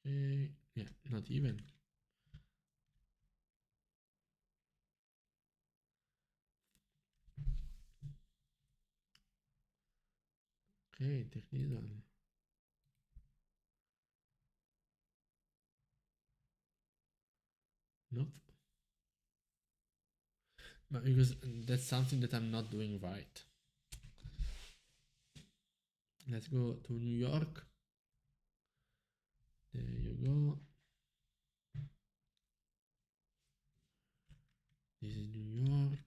Okay, yeah, not even. Okay, take this one. Nope. But because that's something that I'm not doing right. Let's go to New York. There you go. This is New York.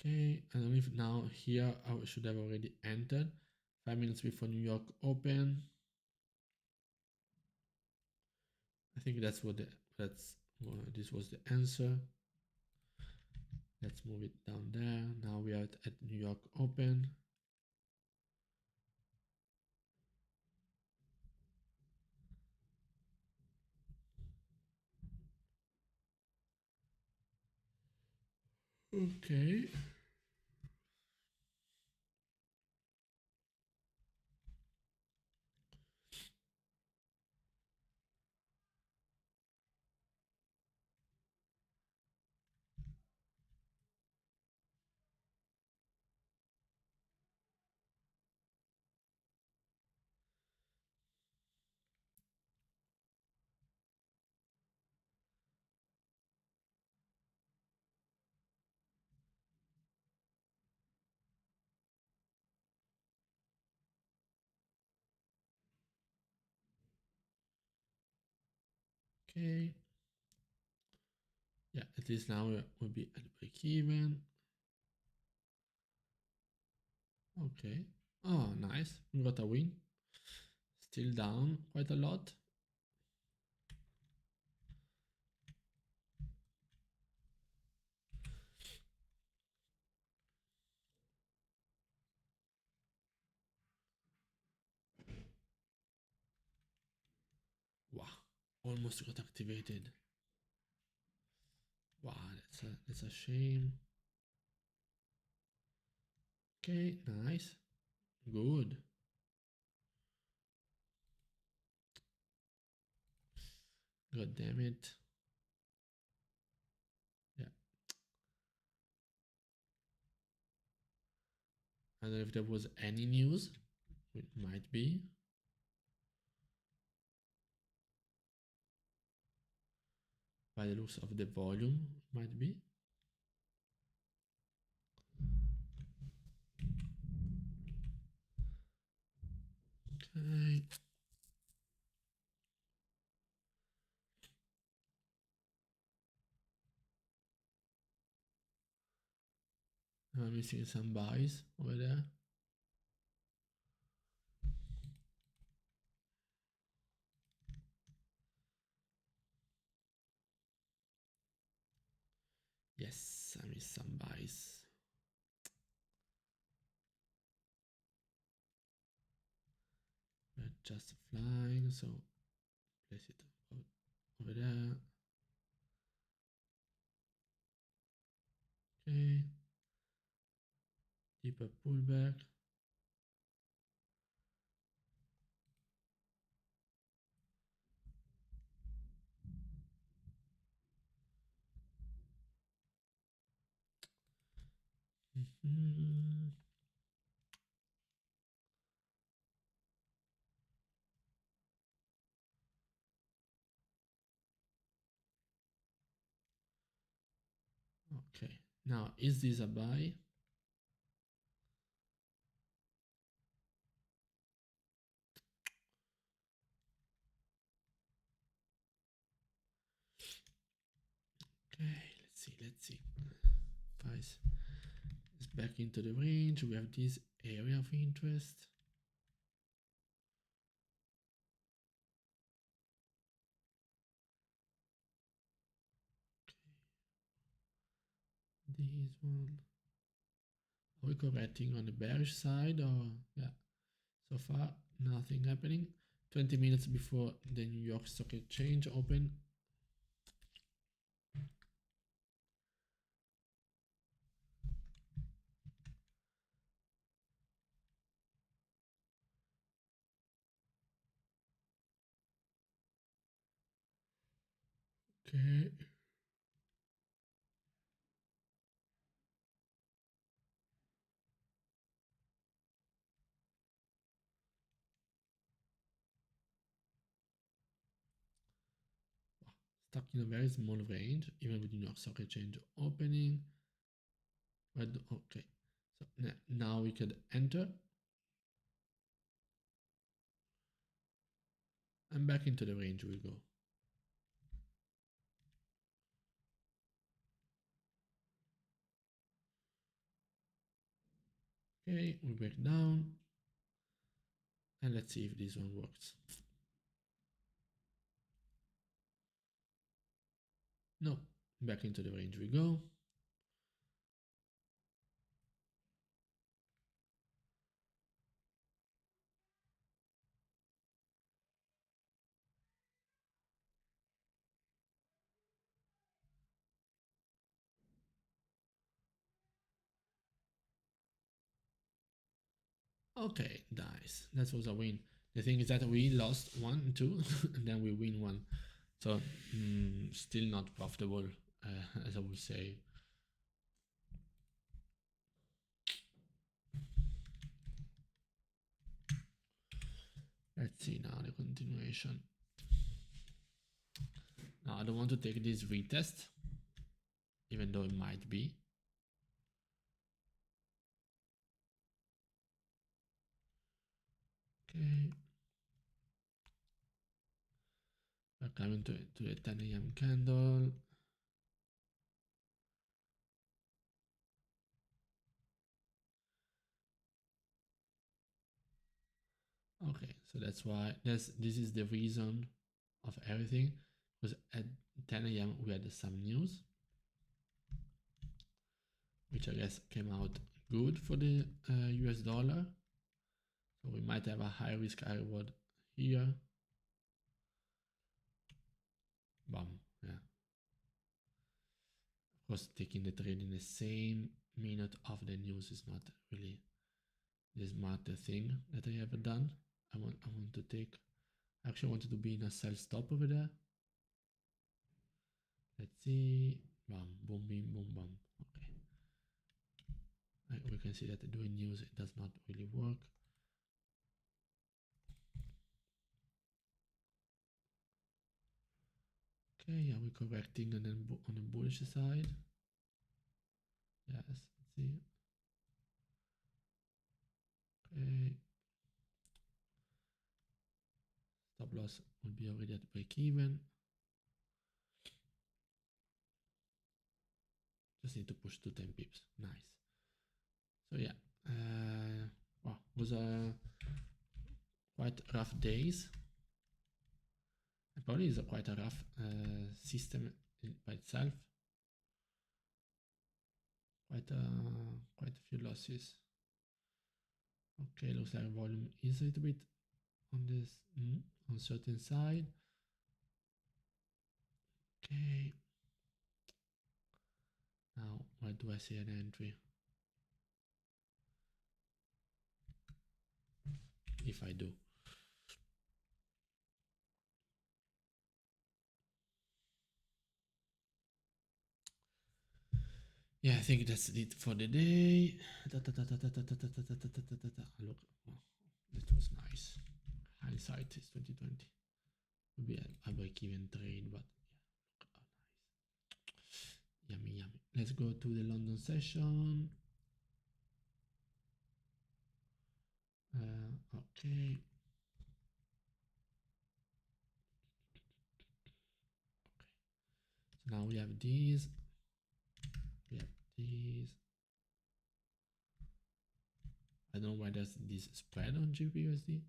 Okay, I don't know if now here I should have already entered 5 minutes before New York open. I think that's what this was the answer. Let's move it down there. Now we are at New York open. Okay. Okay. Yeah, at least now we'll be at break even. Okay. Oh, nice. We got a win. Still down quite a lot. Wow. Almost got activated. Wow, that's a shame. Okay, nice. Good. God damn it. Yeah. I don't know if there was any news. It might be. By the looks of the volume, might be. Okay. I'm missing some buys over there. Yes, I missed some buys. We're just flying, so place it over there. Okay. Deeper pullback. Mhm. Okay. Now, is this a buy? Okay, let's see. Price is back into the range. We have this area of interest. Okay. This one. Are we correcting on the bearish side or yeah? So far, nothing happening. 20 minutes before the New York Stock Exchange open. Okay. Stuck in a very small range, even with New York Stock Exchange opening. But okay, so now we could enter and back into the range we go. Okay, we break down and let's see if this one works. No, back into the range we go. Okay, nice. That was a win. The thing is that we lost 1, 2, and then we win 1. So still not profitable, as I would say. Let's see now the continuation. Now I don't want to take this retest, even though it might be. Okay. We're coming to the 10 a.m. candle. Okay, so that's why this is the reason of everything, because at 10 a.m. we had some news, which I guess came out good for the US dollar. So we might have a high risk, high reward here. Bam, yeah. Of course, taking the trade in the same minute of the news is not really the smartest thing that I ever done. I want to take, I actually wanted to be in a sell stop over there. Let's see, bam, boom, bim, boom, bam. Okay. We can see that doing news, it does not really work. Okay, are we correcting and then on the bullish side? Yes, let's see. Okay. Stop loss will be already at break even. Just need to push to 10 pips. Nice. So yeah, wow, was a quite rough days. It probably is a quite a rough system by itself. Quite a few losses. Okay, looks like volume is a little bit on this uncertain side. Okay. Now, where do I see an entry? If I do. Yeah, I think that's it for the day. Look, that was nice. Hindsight is 2020. Would be a break-even trade, but yeah, look, nice. Yummy, yummy. Let's go to the London session. Okay. So now we have these. We have these. I don't know why there's this spread on GbpUsd.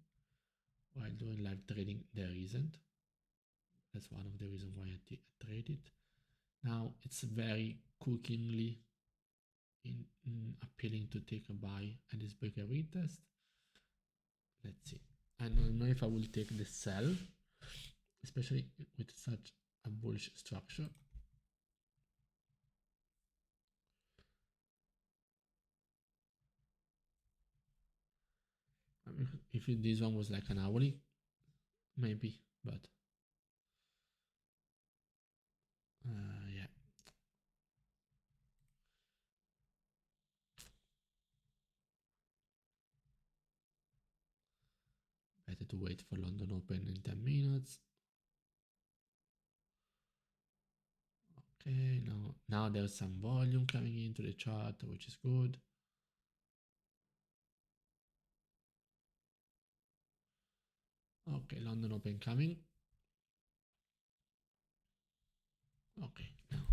While doing live trading, there isn't. That's one of the reasons why I trade it. Now it's very cookingly appealing to take a buy at this breaker retest. Let's see. I don't know if I will take the sell, especially with such a bullish structure. I mean, if this one was like an hourly, maybe, but yeah. Better to wait for London open in 10 minutes. Okay, now there's some volume coming into the chart, which is good. Okay, London open coming. Okay, now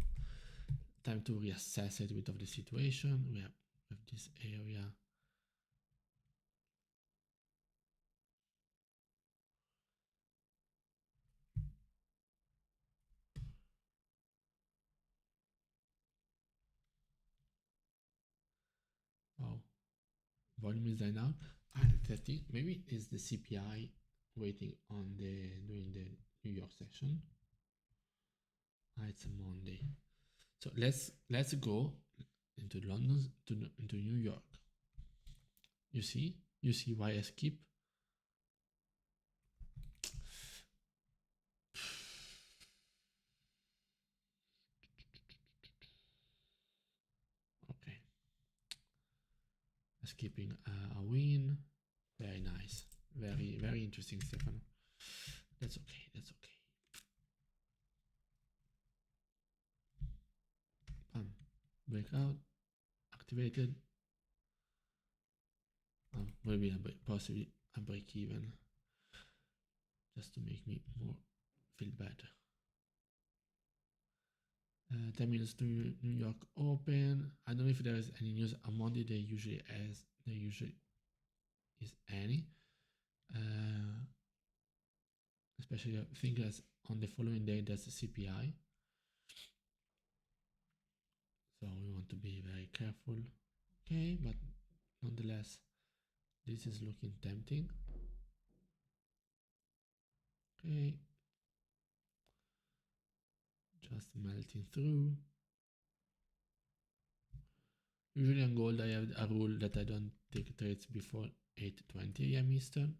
time to reassess a bit of the situation. We have this area. Wow, volume is there now. 30. Maybe it's the CPI waiting on doing the New York session. It's a Monday. So let's go into London into New York. You see, You see why I skip? Okay. Skipping a win. Very nice. Very, very interesting, Stefano. That's okay. That's okay. Bam. Breakout. Activated. Maybe possibly a break even. Just to make me more feel better. 10 minutes to New York Open. I don't know if there is any news on Monday. There usually is any. Especially I think as on the following day there's the CPI. So we want to be very careful. Okay, but nonetheless, this is looking tempting. Okay. Just melting through. Usually on gold I have a rule that I don't take trades before 8:20 AM Eastern.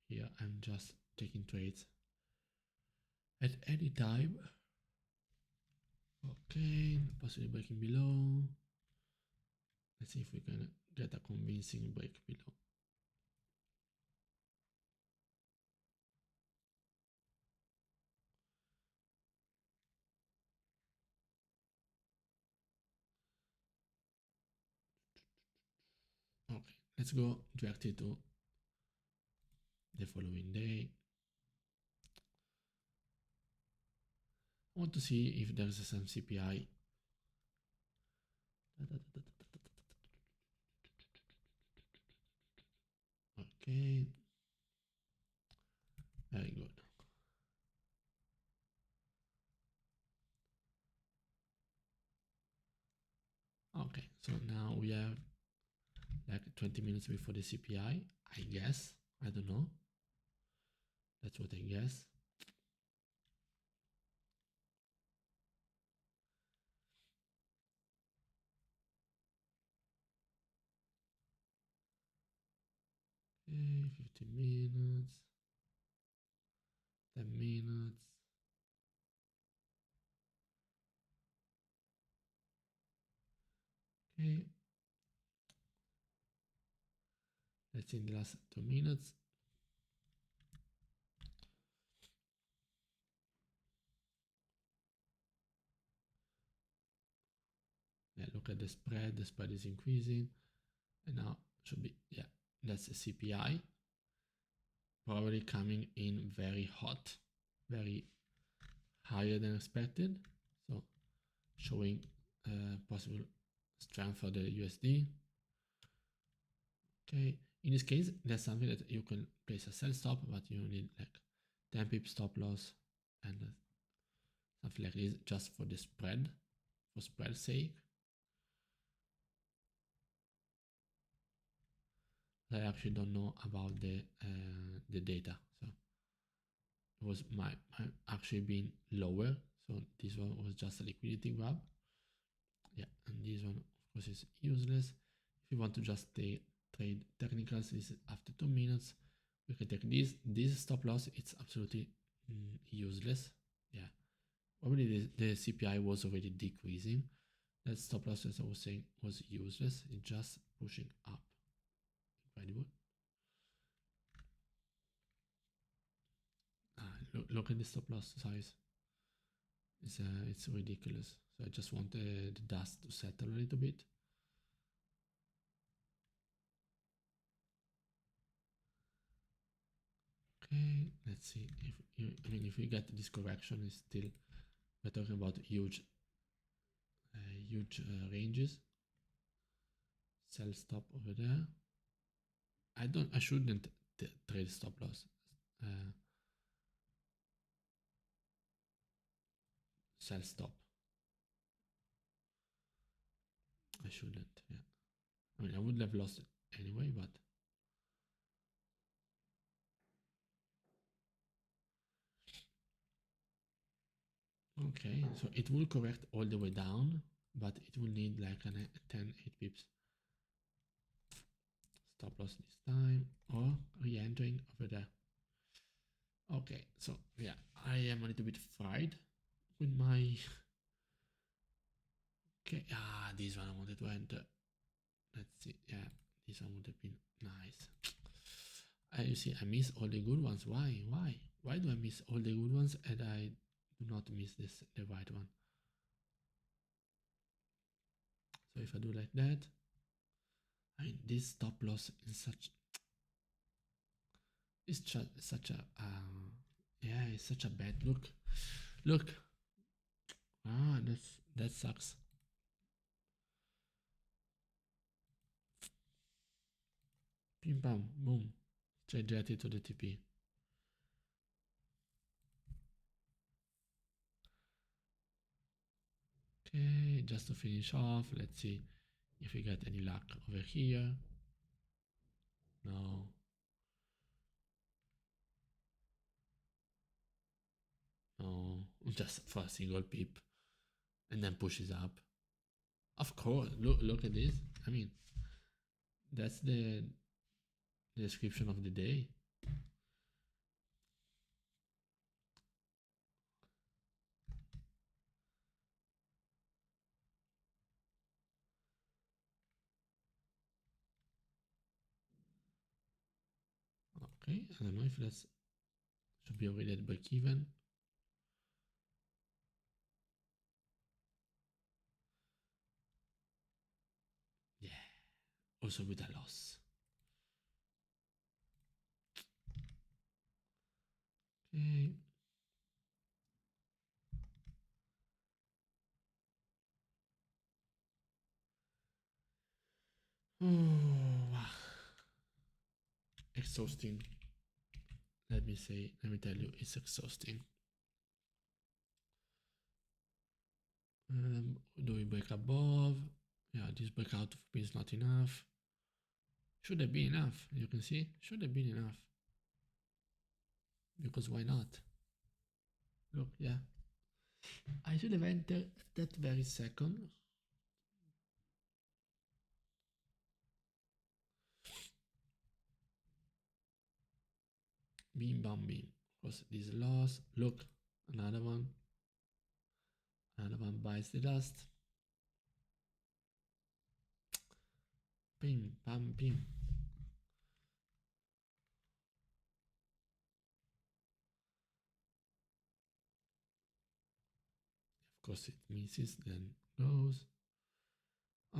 Here I'm just taking trades at any time. Okay, possibly breaking below. Let's see if we can get a convincing break below. Okay, let's go directly to the following day. I want to see if there's some CPI. Okay, very good. Okay, so now we have like 20 minutes before the CPI, I guess. I don't know. That's what I guess. Okay, 15 minutes, 10 minutes. Okay, let's see in the last 2 minutes. Yeah, look at the spread is increasing. And now should be, yeah, that's the CPI. Probably coming in very hot, very higher than expected. So showing possible strength for the USD. Okay, in this case, there's something that you can place a sell stop, but you need like 10 pip stop loss and something like this just for the spread, for spread sake. I actually don't know about the data, so it was my actually being lower. So this one was just a liquidity grab. Yeah, and this one of course is useless. If you want to just trade technicals, this is after 2 minutes. We can take this stop loss. It's absolutely useless. Yeah, probably the CPI was already decreasing. That stop loss, as I was saying, was useless. It's just pushing up. Incredible. Look at the stop loss size. It's ridiculous. So I just want the dust to settle a little bit. Okay, let's see if we get this correction, it's still we're talking about huge ranges. Sell stop over there. I shouldn't trade stop loss. Sell stop. I shouldn't. Yeah. I mean, I would have lost it anyway, but okay. So it will correct all the way down, but it will need like a 10, 8 pips stop loss this time, or re-entering over there. Okay, so yeah, I am a little bit fried with my okay. This one I wanted to enter. Let's see. Yeah, this one would have been nice. You see, I miss all the good ones. Why? Why do I miss all the good ones and I do not miss the right one? So if I do like that, I mean, this stop loss is such a yeah, it's such a bad look. Look, that sucks. Pim pam, boom, straight jetty to the TP. Okay, just to finish off, let's see if we get any luck over here. No. No, just for a single pip and then pushes up. Of course, look at this. I mean, that's the description of the day. Okay, I don't know if that's should be already at break even. Yeah, also with a loss. Okay. Oh, exhausting. Let me tell you, it's exhausting. Do we break above? Yeah, this breakout is not enough. Should have been enough. You can see, should have been enough. Because why not? Look, yeah. I should have entered that very second. Bim bam bim. Was this loss? Look, another one. Another one bites the dust. Bim bam bim. Of course it misses, then goes.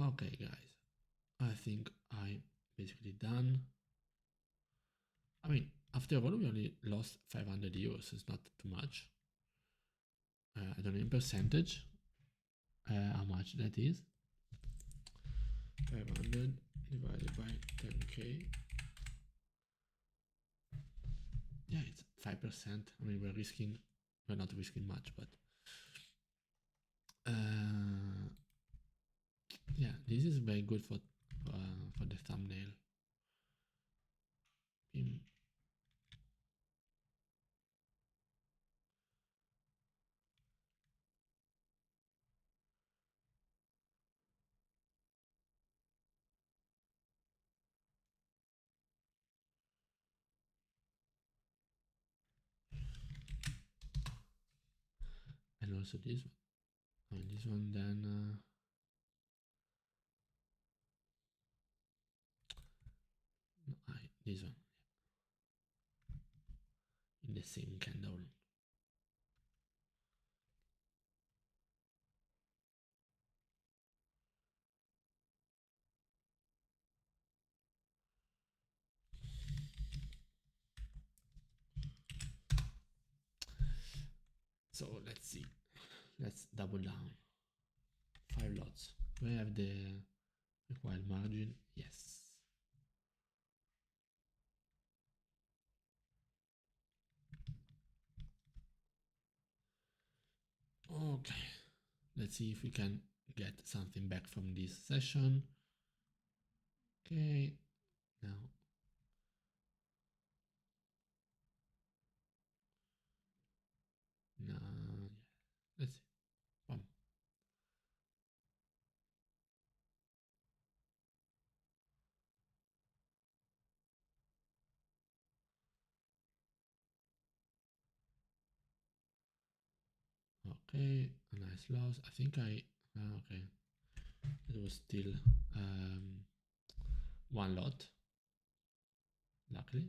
Okay guys, I think I'm basically done. I mean, after all, we only lost 500 euros. It's not too much. I don't know in percentage how much that is. 500 divided by 10k. Yeah, it's 5%. I mean, we're not risking much, but yeah, this is very good for the thumbnail. Bim. And also this one. And this one then this one in the same candle. So let's see. Let's double down. 5 lots. Do I have the required margin? Yes. Okay. Let's see if we can get something back from this session. Okay. Now. Now. Let's see. Bam. Okay, a nice loss. I think okay, it was still one lot, luckily.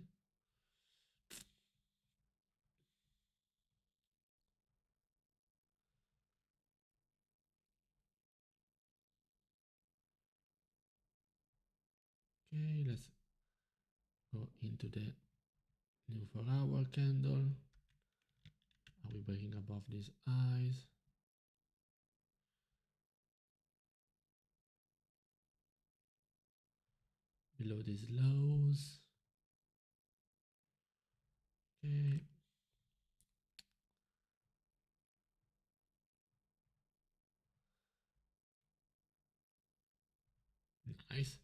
Okay, let's go into the new 4-hour candle. Are we breaking above these highs? Below these lows. Okay. Nice.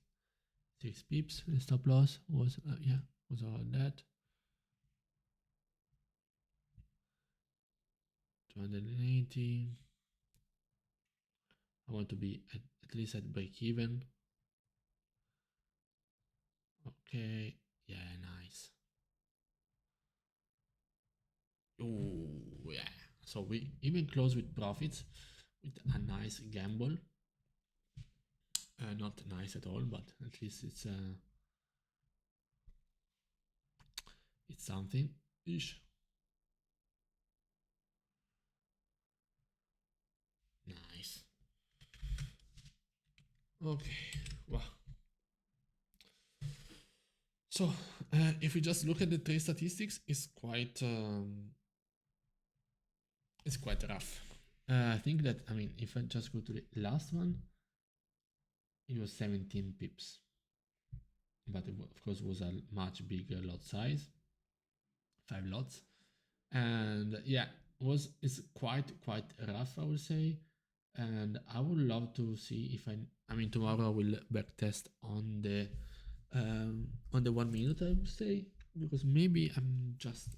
6 pips. The stop loss was was around that. 280. I want to be at least at break even. Okay. Yeah, nice. Oh, yeah. So we even close with profits with a nice gamble. Not nice at all, but at least it's something ish. Nice. Okay. Wow. So if we just look at the trade statistics, it's quite rough. I think that, I mean, if I just go to the last one, it was 17 pips, but it, of course, was a much bigger lot size, 5 lots, and yeah, it's quite rough, I would say. And I would love to see if I mean, tomorrow I will back test on the 1 minute, I would say, because maybe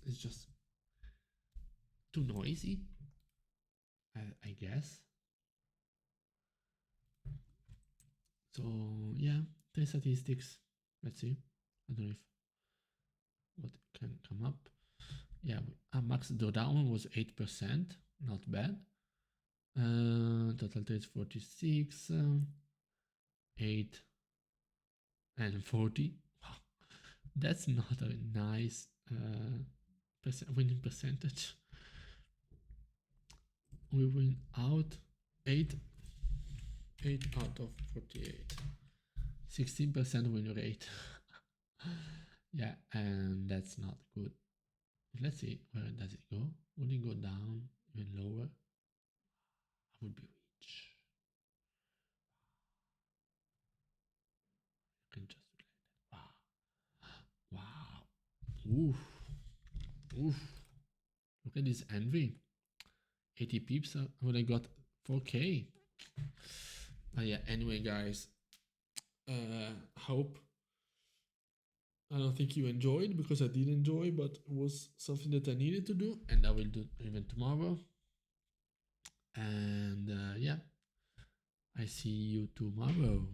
it's just too noisy, I guess. So yeah, the statistics. Let's see. I don't know if what can come up. Yeah, our max drawdown was 8%, not bad. Total trades 46, 8 and 40. Wow, that's not a nice winning percentage. We win out 8 out of 48. 16% win rate. Yeah, and that's not good. Let's see, where does it go? Would it go down even lower? I would be rich. I can just do like that. Wow. Wow. Oof. Oof. Look at this envy. 80 pips, I would have got 4K. But yeah, anyway, guys, hope. I don't think you enjoyed, because I did enjoy, but it was something that I needed to do, and I will do even tomorrow. And yeah, I see you tomorrow.